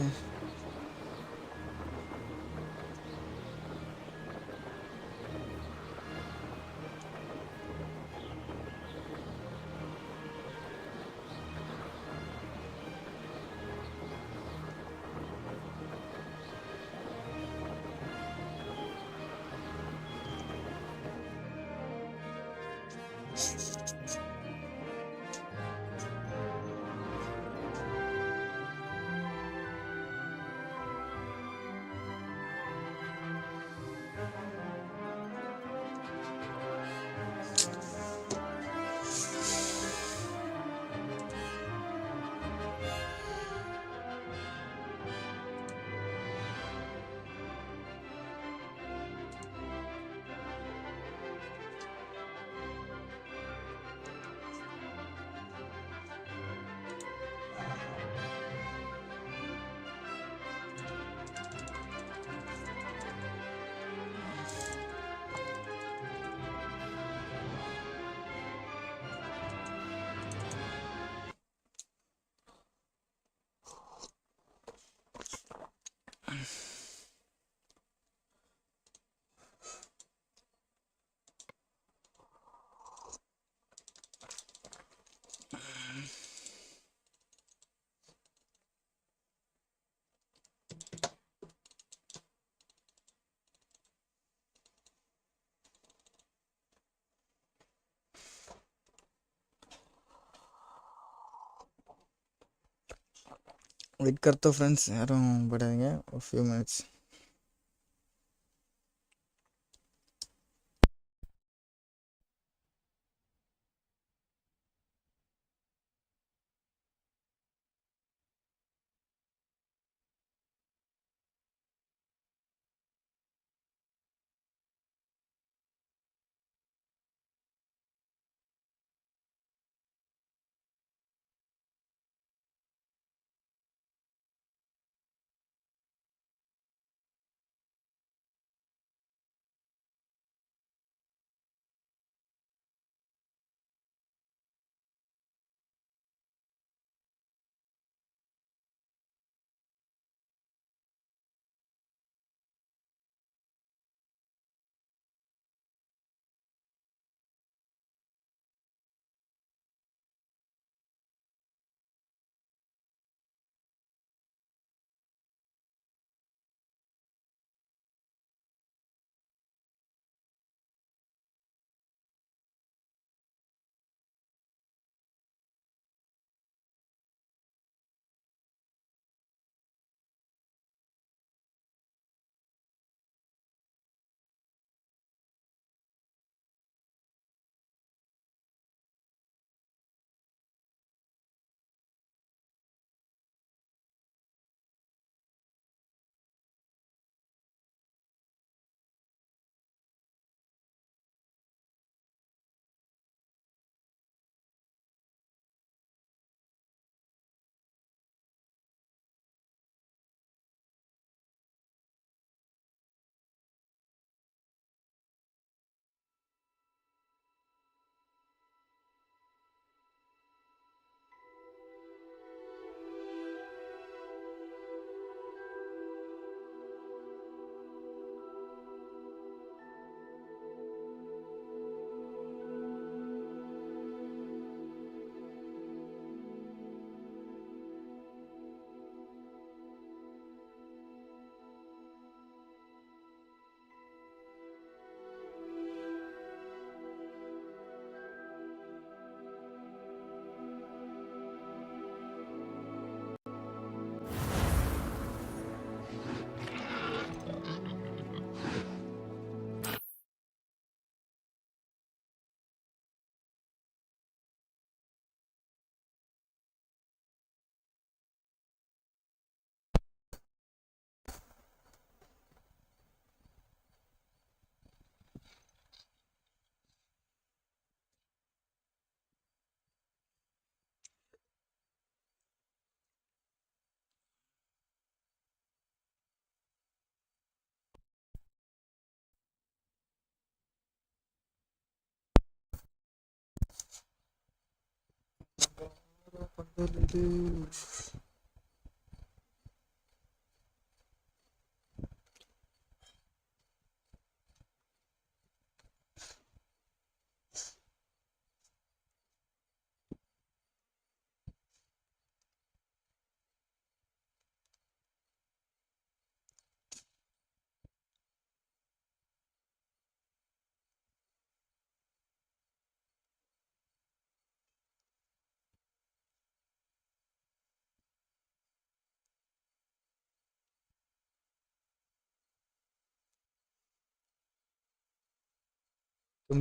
Speaker 1: wait करते हो friends यारों बढ़ाएंगे few minutes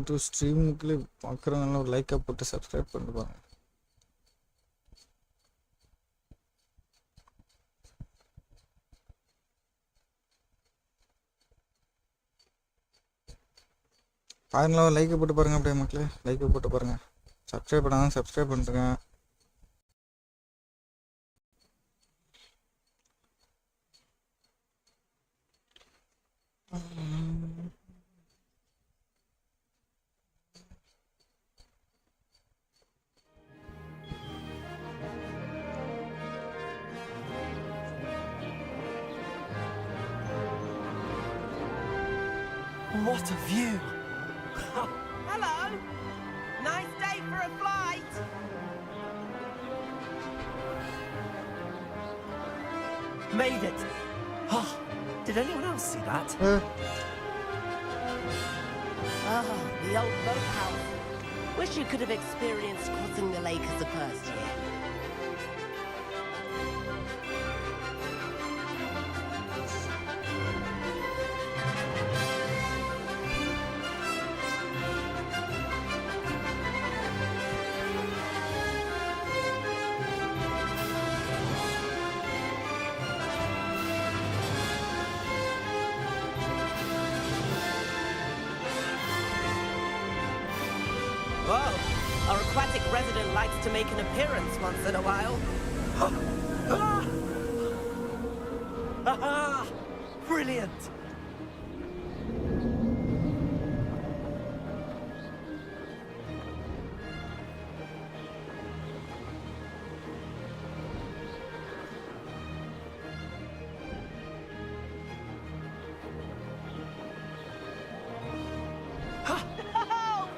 Speaker 1: to ஸ்ட்ரீமுக்குள்ளே பார்க்குறவங்களாம் ஒரு லைக்கை போட்டு சப்ஸ்கிரைப் பண்ணிப்பாங்க. பாருங்களா, லைக்கை போட்டு பாருங்கள். அப்படியே மக்களே லைக்கை போட்டு பாருங்கள். சப்ஸ்கிரைப் பண்ணாதான் சப்ஸ்கிரைப் பண்ணுறேங்க.
Speaker 3: What a view!
Speaker 11: Hello. Nice day for a flight.
Speaker 3: Made it! Oh, did anyone else see that?
Speaker 11: The old boathouse. Wish you could have experienced crossing the lake as a first year. Whoa! Our aquatic resident likes to make an appearance once in a while.
Speaker 3: Brilliant!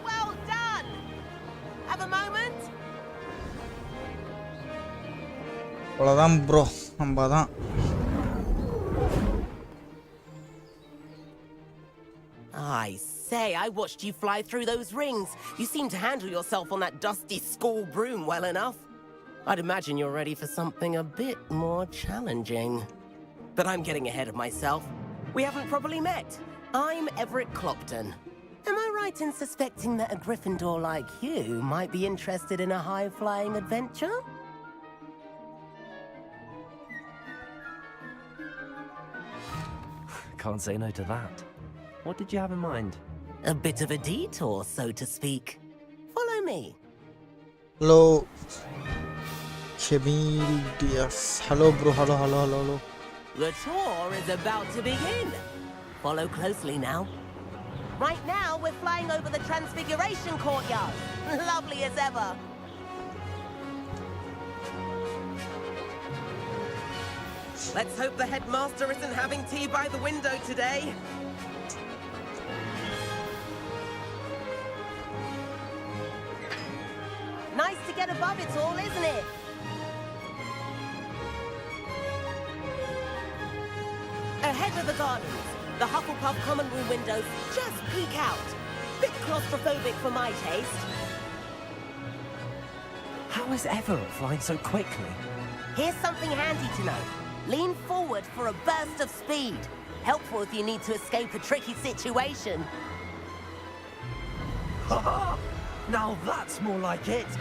Speaker 11: Well done! Have a moment?
Speaker 1: அவ்வளோதான் bro, நம்ம தான்.
Speaker 11: I say, I watched you fly through those rings. You seem to handle yourself on that dusty school broom well enough. I'd imagine you're ready for something a bit more challenging. But I'm getting ahead of myself. We haven't properly met. I'm Everett Clopton. Am I right in suspecting that a Gryffindor like you might be interested in a high-flying adventure?
Speaker 3: Can't say no to that. What did you have in mind?
Speaker 11: A bit of a detour, so to speak. Follow me.
Speaker 1: Hello. Shamil Diaz. Hello bro, hello.
Speaker 11: The tour is about to begin. Follow closely now. Right now, we're flying over the Transfiguration Courtyard. Lovely as ever. Let's hope the headmaster isn't having tea by the window today. Nice to get above it all, isn't it? Ahead of the gardens, the Hufflepuff common room windows just peek out. Bit claustrophobic for my taste.
Speaker 3: How is Everett flying so quickly?
Speaker 11: Here's something handy to know. Lean forward for a burst of speed. Helpful if you need to escape a tricky situation.
Speaker 3: Now that's more like it.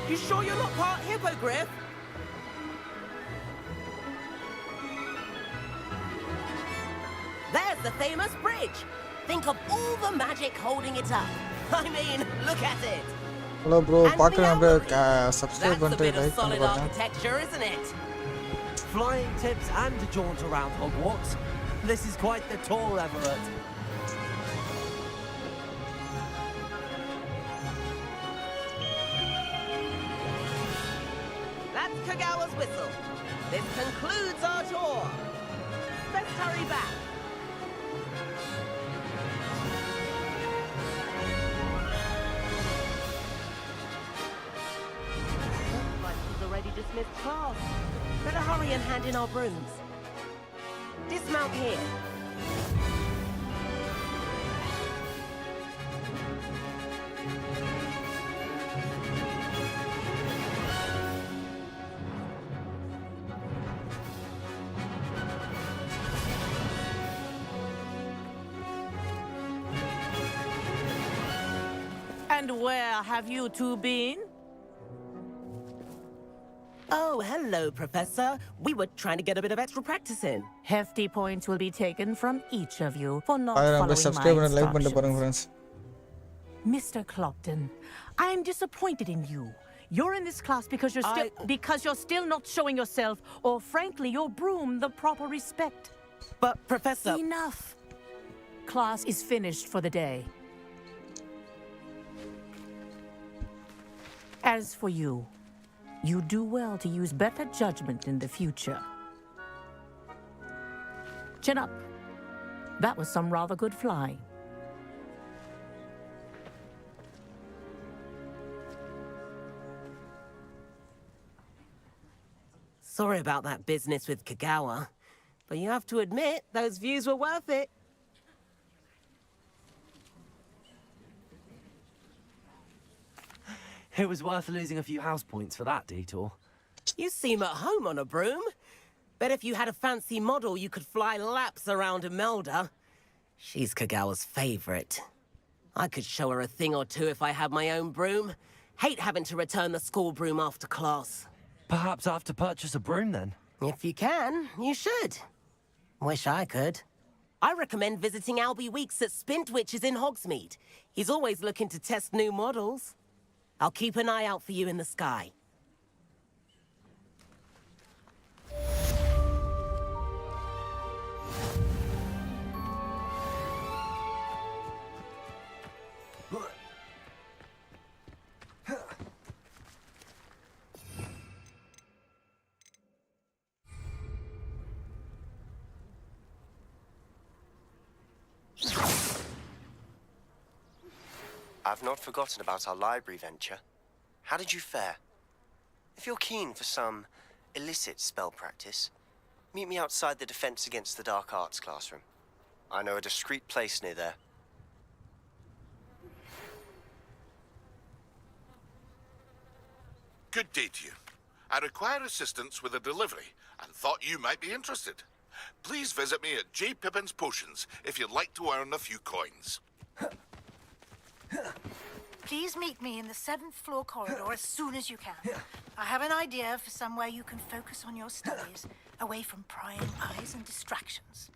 Speaker 11: You sure you're not part hippogriff? There's the famous bridge. Think of all the magic holding it up. I mean, look at it.
Speaker 1: Hello bro,
Speaker 11: And the
Speaker 1: பார்க்குறேன் அப்படியே
Speaker 11: armory.
Speaker 1: Subscribe
Speaker 11: That's a
Speaker 1: பண்ணிட்டு
Speaker 11: bit of
Speaker 1: like பண்ணி
Speaker 11: solid
Speaker 1: பாருங்க.
Speaker 11: architecture, isn't it?
Speaker 3: Flying tips and a jaunt around Hogwarts. This is quite the tour, Everett.
Speaker 11: Kagawa's whistle. This concludes our tour. Let's hurry back. Looks like he's already dismissed class. Better hurry and hand in our brooms. Dismount here.
Speaker 10: And where have you two been?
Speaker 11: Oh, hello, Professor. We were trying to get a bit of extra practice in.
Speaker 10: Hefty points will be taken from each of you for not
Speaker 1: பாருங்க
Speaker 10: following
Speaker 1: subscribe
Speaker 10: my
Speaker 1: and like பண்ணிட்டு
Speaker 10: instructions.
Speaker 1: பாருங்க friends.
Speaker 10: Mr. Clopton, I am disappointed in you. You're in this class because you're still not showing yourself, or frankly, your broom the proper respect.
Speaker 11: But, Professor...
Speaker 10: Enough. Class is finished for the day. As for you, you do well to use better judgment in the future. Chin up. That was some rather good flying.
Speaker 11: Sorry about that business with Kagawa, but you have to admit those views were worth it.
Speaker 3: It was worth losing a few house points for that detour.
Speaker 11: You seem at home on a broom. Bet if you had a fancy model, you could fly laps around Imelda. She's Kagawa's favorite. I could show her a thing or two if I had my own broom. Hate having to return the school broom after class.
Speaker 3: Perhaps I have to purchase a broom then?
Speaker 11: If you can, you should. Wish I could. I recommend visiting Albie Weeks at Spintwitches in Hogsmeade. He's always looking to test new models. I'll keep an eye out for you in the sky.
Speaker 12: I've not forgotten about our library venture. How did you fare? If you're keen for some illicit spell practice, meet me outside the Defense Against the Dark Arts classroom. I know a discreet place near there.
Speaker 13: Good day to you. I require assistance with a delivery and thought you might be interested. Please visit me at J. Pippin's Potions if you'd like to earn a few coins.
Speaker 14: Please meet me in the 7th floor corridor as soon as you can. I have an idea for somewhere you can focus on your studies, away from prying eyes and distractions.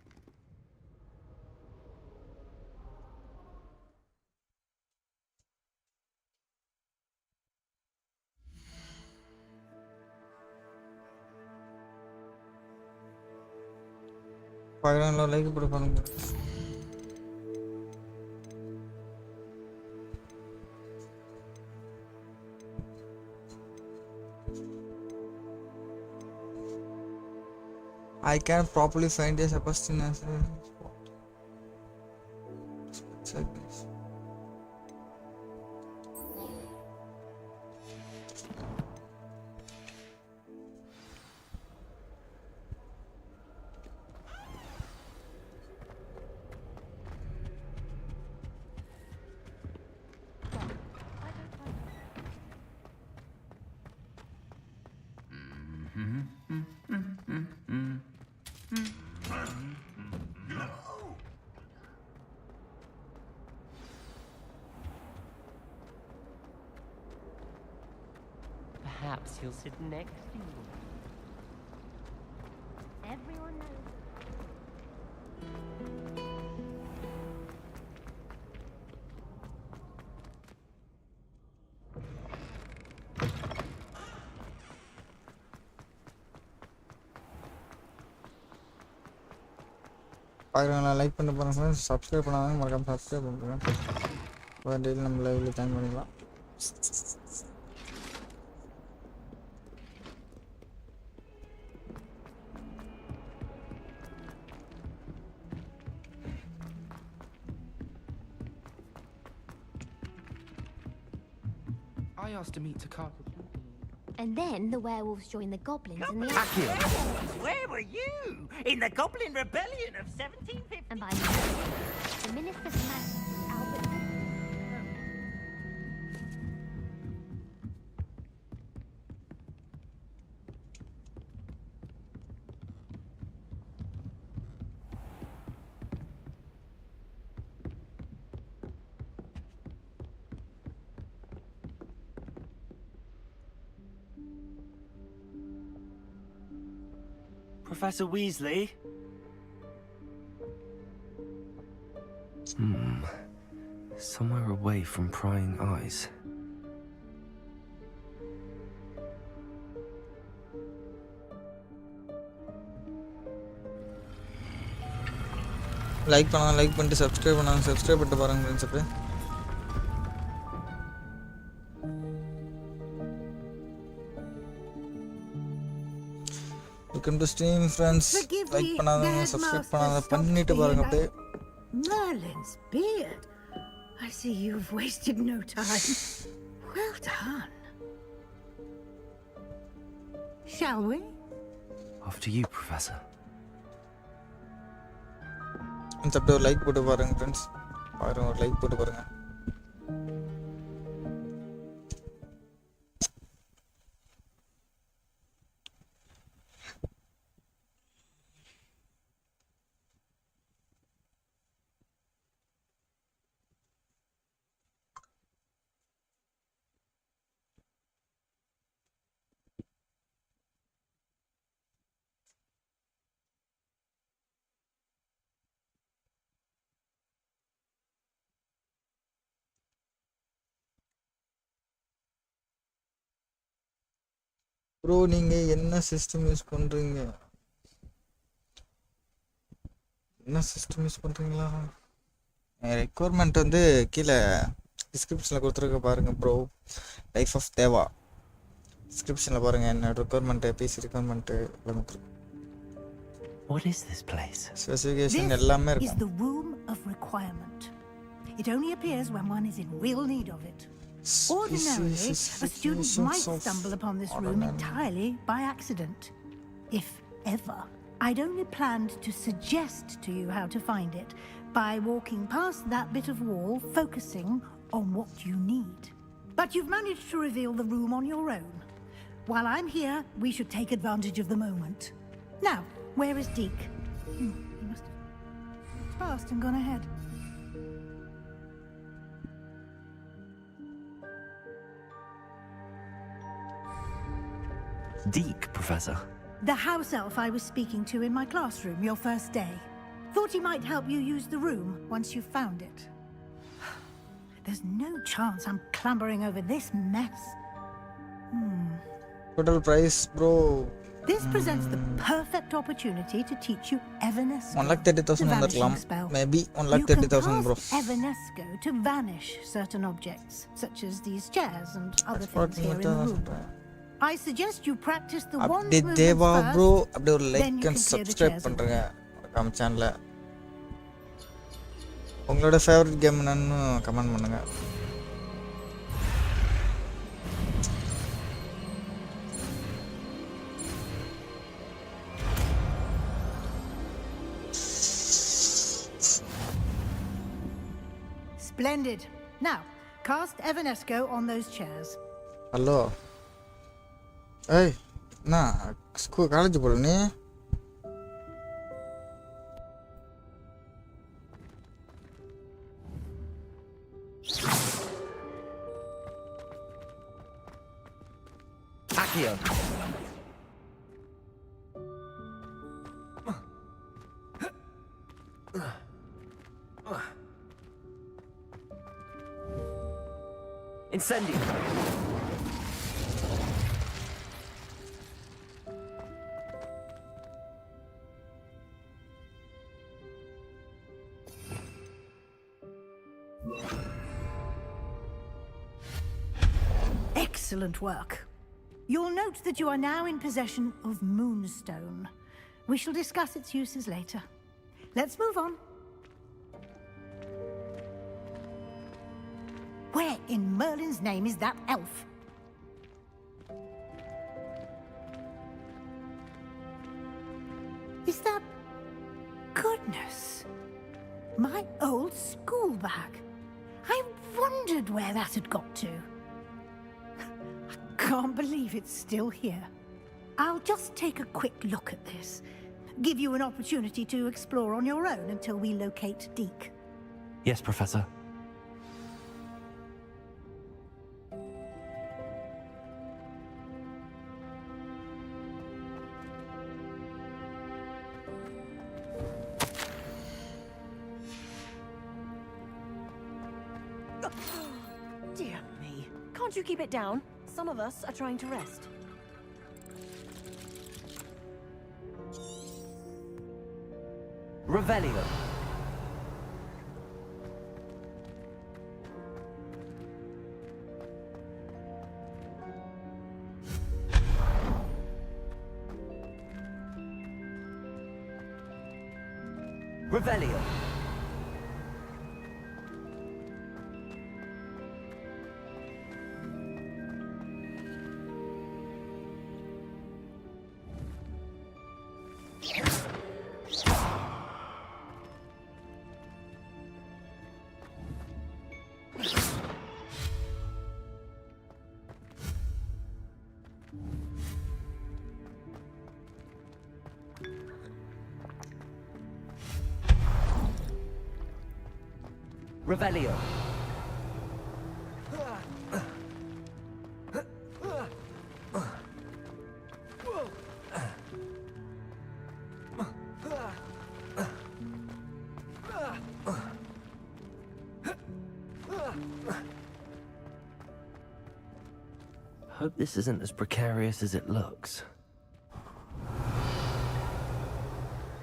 Speaker 1: பாக்குறாங்களா like போட்டு பாருங்க. I can't properly find a Sebastian as a spot. Check this.
Speaker 11: Perhaps he'll sit next to you.
Speaker 2: Everyone knows.
Speaker 1: பாக்குறாங்களா like பண்ணி பாருங்க friends. Subscribe பண்ணாதவங்க மறக்காம subscribe பண்ணுங்க. Daily நம்ம லைவ்ல ஜாயின் பண்ணிக்கலாம்.
Speaker 3: I asked to meet Takaka.
Speaker 2: And then the werewolves joined the goblins and the
Speaker 10: Where were you? In the Goblin Rebellion of 1750?
Speaker 2: And by the Minister Albert.
Speaker 11: Professor Weasley?
Speaker 3: Somewhere away from prying eyes.
Speaker 1: Like பண்ணாங்க like பண்ணிட்டு subscribe பண்ணாங்க subscribe பண்ணிட்டு பாருங்க friends. அப்படியே welcome to stream friends. Like பண்ணாதவங்க subscribe பண்ணாத பண்ணிட்டு பாருங்க அப்படியே.
Speaker 14: Merlin's beard. I see you've wasted no time. Well done. Shall we?
Speaker 3: After you, Professor.
Speaker 1: அப்படியே ஒரு லைக் போட்டு பாருங்க ஃப்ரெண்ட்ஸ். பாருங்க ஒரு லைக் போட்டு பாருங்க. ப்ரோ நீங்க என்ன சிஸ்டம் யூஸ் பண்றீங்க? என்ன சிஸ்டம் யூஸ் பண்றீங்களா? ரெக்வயர்மெண்ட் வந்து கீழே டிஸ்கிரிப்ஷனில் கொடுத்துருக்க பாருங்க ப்ரோ. லைஃப் ஆஃப் தேவா டிஸ்கிரிப்ஷனில் பாருங்க. என்ன ரெக்வயர்மெண்ட் பிசி ரெக்வயர்மெண்ட் எல்லாமே கொடுத்துருக்கு.
Speaker 3: What is this place?
Speaker 1: Specification எல்லாமே
Speaker 14: This
Speaker 1: இருக்கு.
Speaker 14: is the room of requirement. It only appears when one is in real need of it. Ordinarily, a student might stumble upon this room entirely by accident. If ever. I'd only planned to suggest to you how to find it by walking past that bit of wall, focusing on what you need. But you've managed to reveal the room on your own. While I'm here, we should take advantage of the moment. Now, where is Deke? He must have passed and gone ahead.
Speaker 3: Deke, Professor.
Speaker 14: The house elf I was speaking to in my classroom your first day. Thought he might help you use the room once you found it. There's no chance I'm clambering over this mess.
Speaker 1: Total price bro.
Speaker 14: This presents the perfect opportunity to teach you Evanesco.
Speaker 1: 1,30,000 வந்திருக்கலாம். Maybe 1,30,000 bro.
Speaker 14: You can cast Evanesco to vanish certain objects, such as these chairs and other things here in the room. I suggest you practice the wand movement
Speaker 1: Deva
Speaker 14: first.
Speaker 1: bro அப்படியே ஒரு like and subscribe பண்றீங்க நம்ம சேனலை. உங்களோட favourite game என்னன்னு comment பண்ணுங்க.
Speaker 14: Splendid. Now, cast Evanesco on those chairs.
Speaker 1: Hello ஏய் நான் காலேஜ் போற நீ?
Speaker 3: Accio. Incendio.
Speaker 14: Excellent work. You'll note that you are now in possession of Moonstone. We shall discuss its uses later. Let's move on. Where in Merlin's name is that elf? Is that... Goodness. My old school bag. I wondered where that had got to. I can't believe it's still here. I'll just take a quick look at this. Give you an opportunity to explore on your own until we locate Deke.
Speaker 3: Yes, Professor.
Speaker 15: Dear me. Can't you keep it down? Some of us are trying to rest.
Speaker 3: Revelio. Revelio. Revelio. Hope this isn't as precarious as it looks.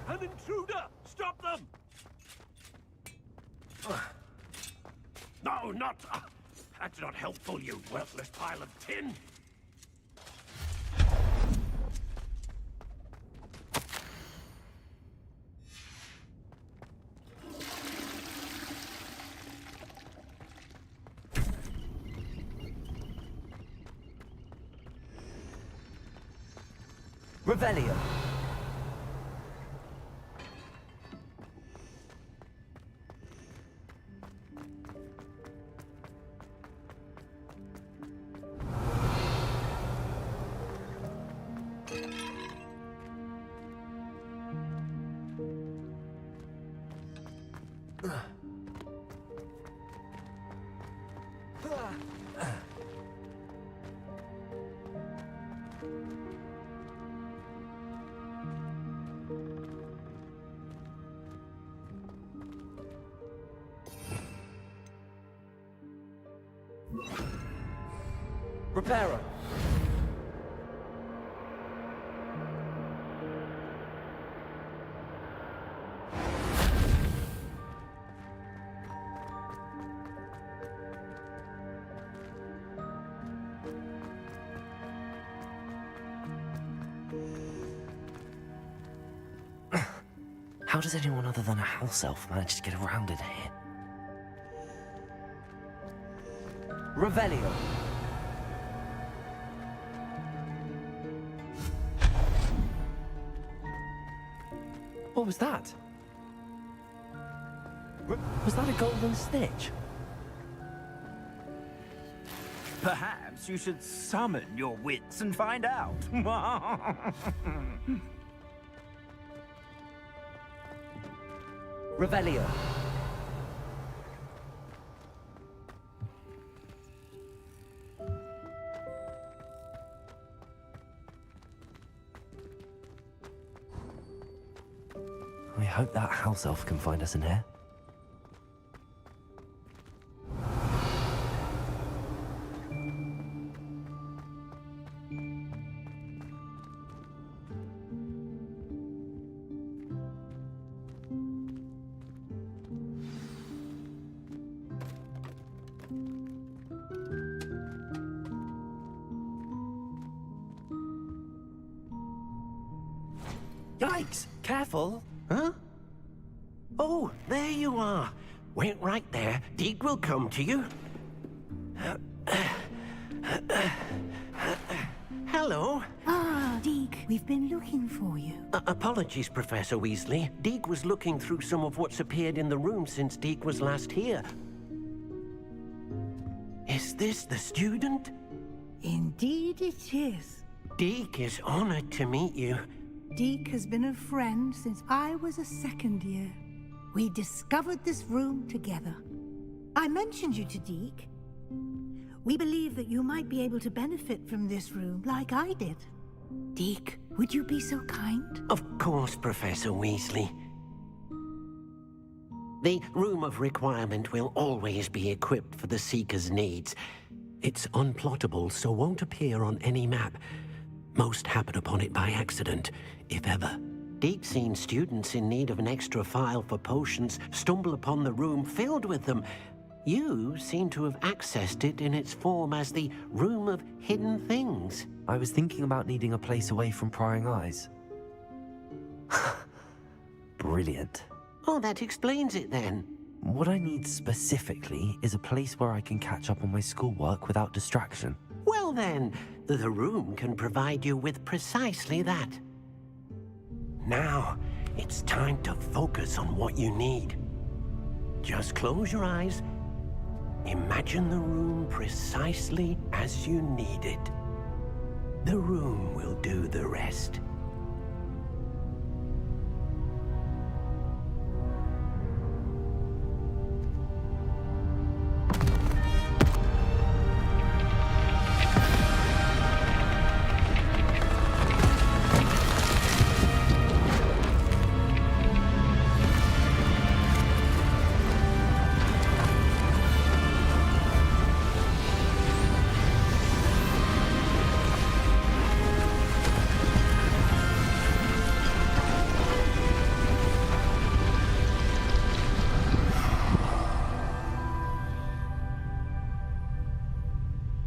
Speaker 16: An intruder! Stop them! No, not... that's not helpful, you worthless pile of tin!
Speaker 3: Revelio. Reparo. How does anyone other than a house elf manage to get around in here? Revelio. What was that? Was that a golden snitch?
Speaker 16: Perhaps you should summon your wits and find out.
Speaker 3: Revelio. I hope that house elf can find us in here.
Speaker 8: Yikes! Careful! Huh? Oh, there you are. Wait right there. Deke will come to you. Hello.
Speaker 14: Ah, Deke. Deke, we've been looking for you.
Speaker 8: Apologies, Professor Weasley. Deke was looking through some of what's appeared in the room since Deke was last here. Is this the student?
Speaker 14: Indeed it is.
Speaker 8: Deke is honored to meet you.
Speaker 14: Deke has been a friend since I was a second year. We discovered this room together. I mentioned you to Deke. We believe that you might be able to benefit from this room like I did. Deke, would you be so kind?
Speaker 8: Of course, Professor Weasley. The Room of Requirement will always be equipped for the Seeker's needs. It's unplottable, so won't appear on any map. Most happen upon it by accident, if ever. Deke's seen students in need of an extra file for potions stumble upon the room filled with them. You seem to have accessed it in its form as the Room of Hidden Things.
Speaker 3: I was thinking about needing a place away from prying eyes. Brilliant.
Speaker 8: Oh, that explains it then.
Speaker 3: What I need specifically is a place where I can catch up on my schoolwork without distraction.
Speaker 8: Well then, the room can provide you with precisely that. Now, it's time to focus on what you need. Just close your eyes. Imagine the room precisely as you need it. The room will do the rest.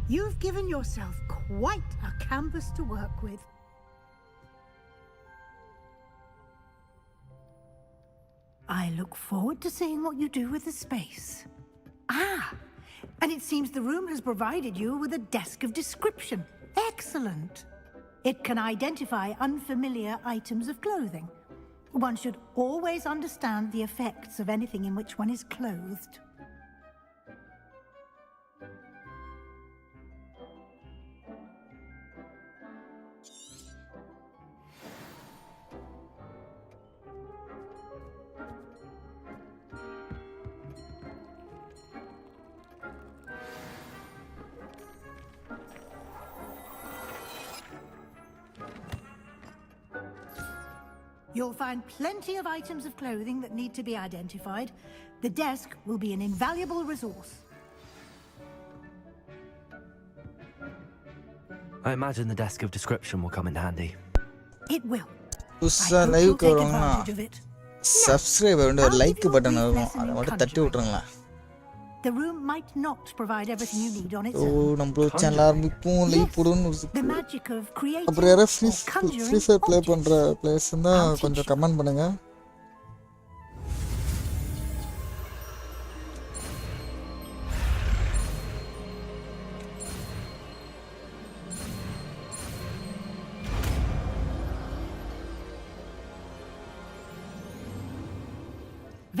Speaker 14: You've given yourself quite a canvas to work with. I look forward to seeing what you do with the space. Ah, and it seems the room has provided you with a desk of description. Excellent. It can identify unfamiliar items of clothing. One should always understand the effects of anything in which one is clothed. You'll find plenty of items of clothing that need to be identified. The desk will be an invaluable resource.
Speaker 3: I imagine the desk of description will come in handy.
Speaker 14: It will.
Speaker 1: புதுசா லைவ்க்கு வரவங்கன்னா subscribe வந்து ஒரு like button இருக்கும் அதை மட்டும் தட்டி விட்டுருங்களேன்.
Speaker 14: The room might not provide everything you need on its
Speaker 1: oh
Speaker 14: own.
Speaker 1: நம்ம channel ஆரம்பிப்போம் live போடுன்னு
Speaker 14: The magic of creating
Speaker 1: அப்புறம் யாரோ free
Speaker 14: or conjuring
Speaker 1: fire play பண்ற பிளேயர்ஸ் இருந்தா கொஞ்சம் கமெண்ட் பண்ணுங்க.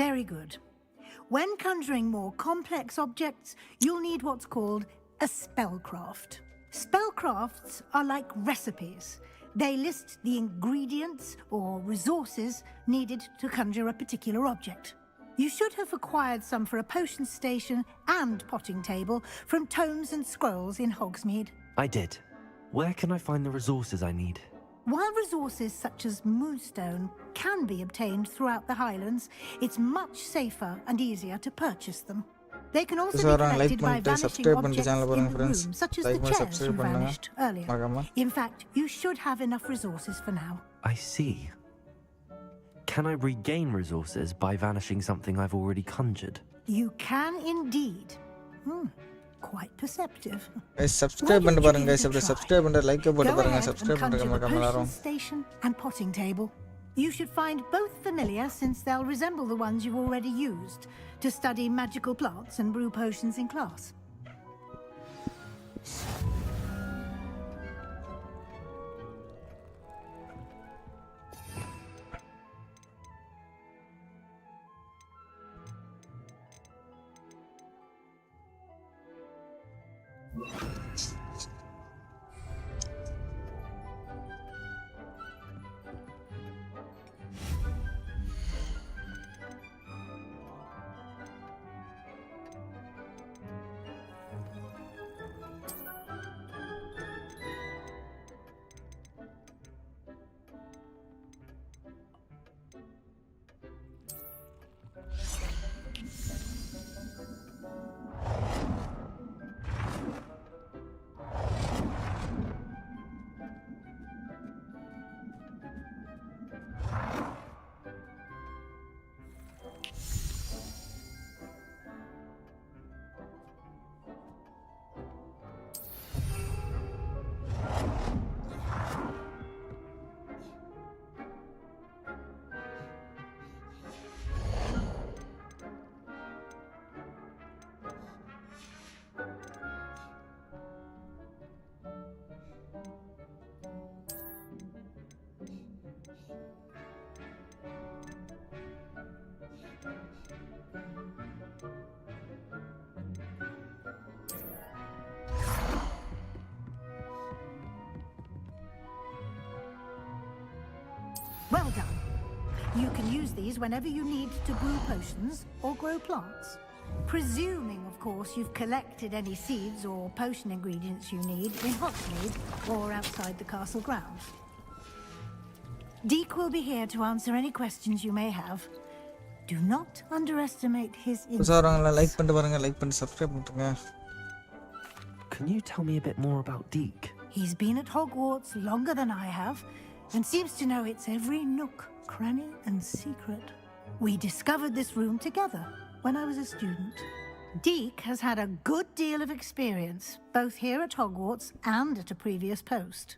Speaker 14: Very good. When conjuring more complex objects, you'll need what's called a spellcraft. Spellcrafts are like recipes. They list the ingredients or resources needed to conjure a particular object. You should have acquired some for a potion station and potting table from tomes and scrolls in Hogsmeade.
Speaker 3: I did. Where can I find the resources I need?
Speaker 14: While resources such as moonstone can be obtained throughout the Highlands, it's much safer and easier to purchase them. They can also be collected by vanishing objects in the room, such as the chairs you vanished earlier. In fact, you should have enough resources for now.
Speaker 3: I see. Can I regain resources by vanishing something I've already conjured?
Speaker 14: You can indeed. Quite perceptive.
Speaker 1: guys subscribe பண்ணி பாருங்க guys அப்படியே subscribe பண்ணி like போட்டு பாருங்க subscribe பண்றதுக்கு மறக்காம எல்லாரும்.
Speaker 14: Station and potting table. You should find both familiar since they'll resemble the ones you've already used to study magical plants and brew potions in class. Well done. You can use these whenever you need to brew potions or grow plants. Presuming, of course, you've collected any seeds or potion ingredients you need in Hogsmeade or outside the castle grounds. Deke will be here to answer any questions you may have. Do not underestimate his
Speaker 1: like பண்ணிட்டு பாருங்க, like பண்ணி subscribe பண்ணுங்க.
Speaker 3: Can you tell me a bit more about Deke?
Speaker 14: He's been at Hogwarts longer than I have and seems to know its every nook, cranny and secret. We discovered this room together when I was a student. Deke has had a good deal of experience, both here at Hogwarts and at a previous post.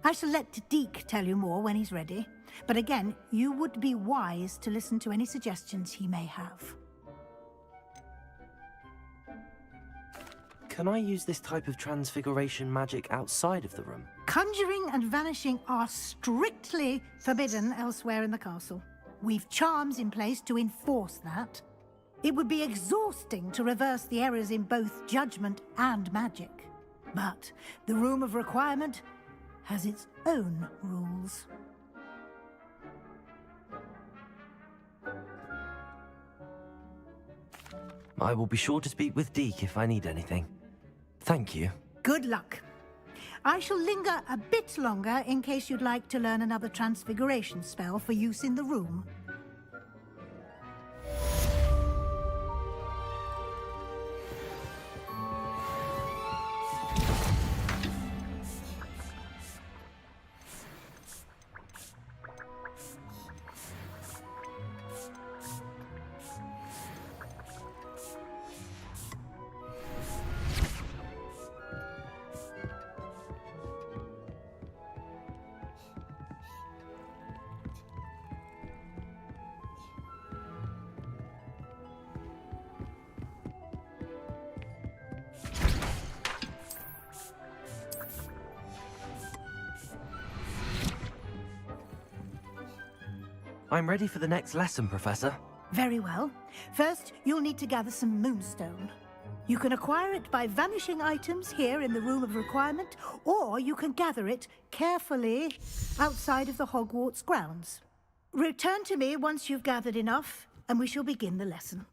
Speaker 14: I shall let Deke tell you more when he's ready, but again, you would be wise to listen to any suggestions he may have.
Speaker 3: Can I use this type of transfiguration magic outside of the room?
Speaker 14: Conjuring and vanishing are strictly forbidden elsewhere in the castle. We've charms in place to enforce that. It would be exhausting to reverse the errors in both judgment and magic. But the Room of Requirement has its own rules.
Speaker 3: I will be sure to speak with Deke if I need anything. Thank you.
Speaker 14: Good luck. I shall linger a bit longer in case you'd like to learn another transfiguration spell for use in the room.
Speaker 3: I'm ready for the next lesson, Professor.
Speaker 14: Very well. First, you'll need to gather some moonstone. You can acquire it by vanishing items here in the Room of Requirement, or you can gather it carefully outside of the Hogwarts grounds. Return to me once you've gathered enough, and we shall begin the lesson.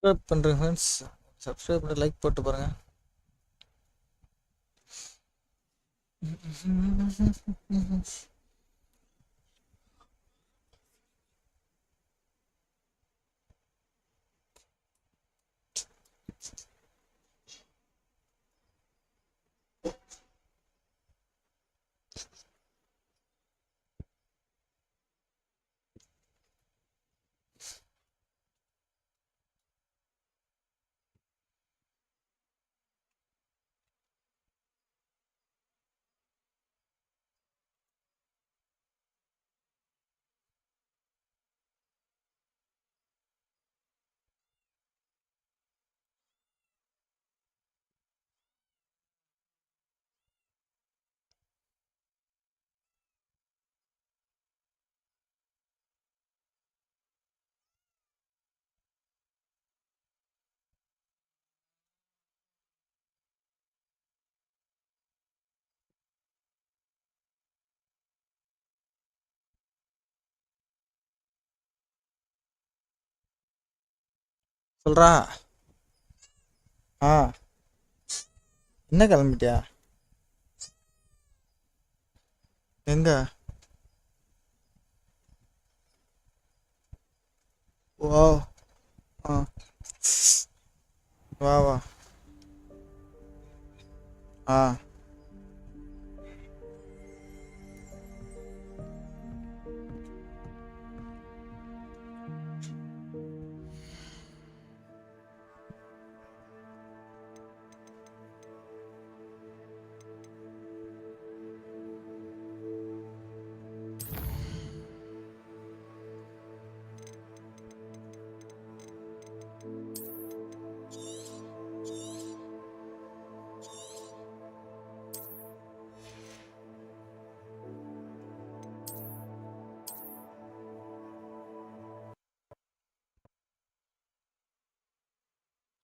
Speaker 1: Subscribe பண்ணுறேன் friends. Subscribe பண்ணி like போட்டு பாருங்க. சொல்றா. என்ன கிளம்பிட்டியா? எங்க? வா. வா வா.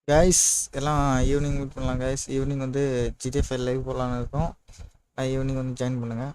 Speaker 1: கைஸ் எல்லாம் ஈவினிங் மீட் பண்ணலாம் கைஸ். ஈவினிங் வந்து GTA 5 லைவ் போடலான்னு இருக்கோம். ஈவினிங் வந்து ஜாயின் பண்ணுங்கள்.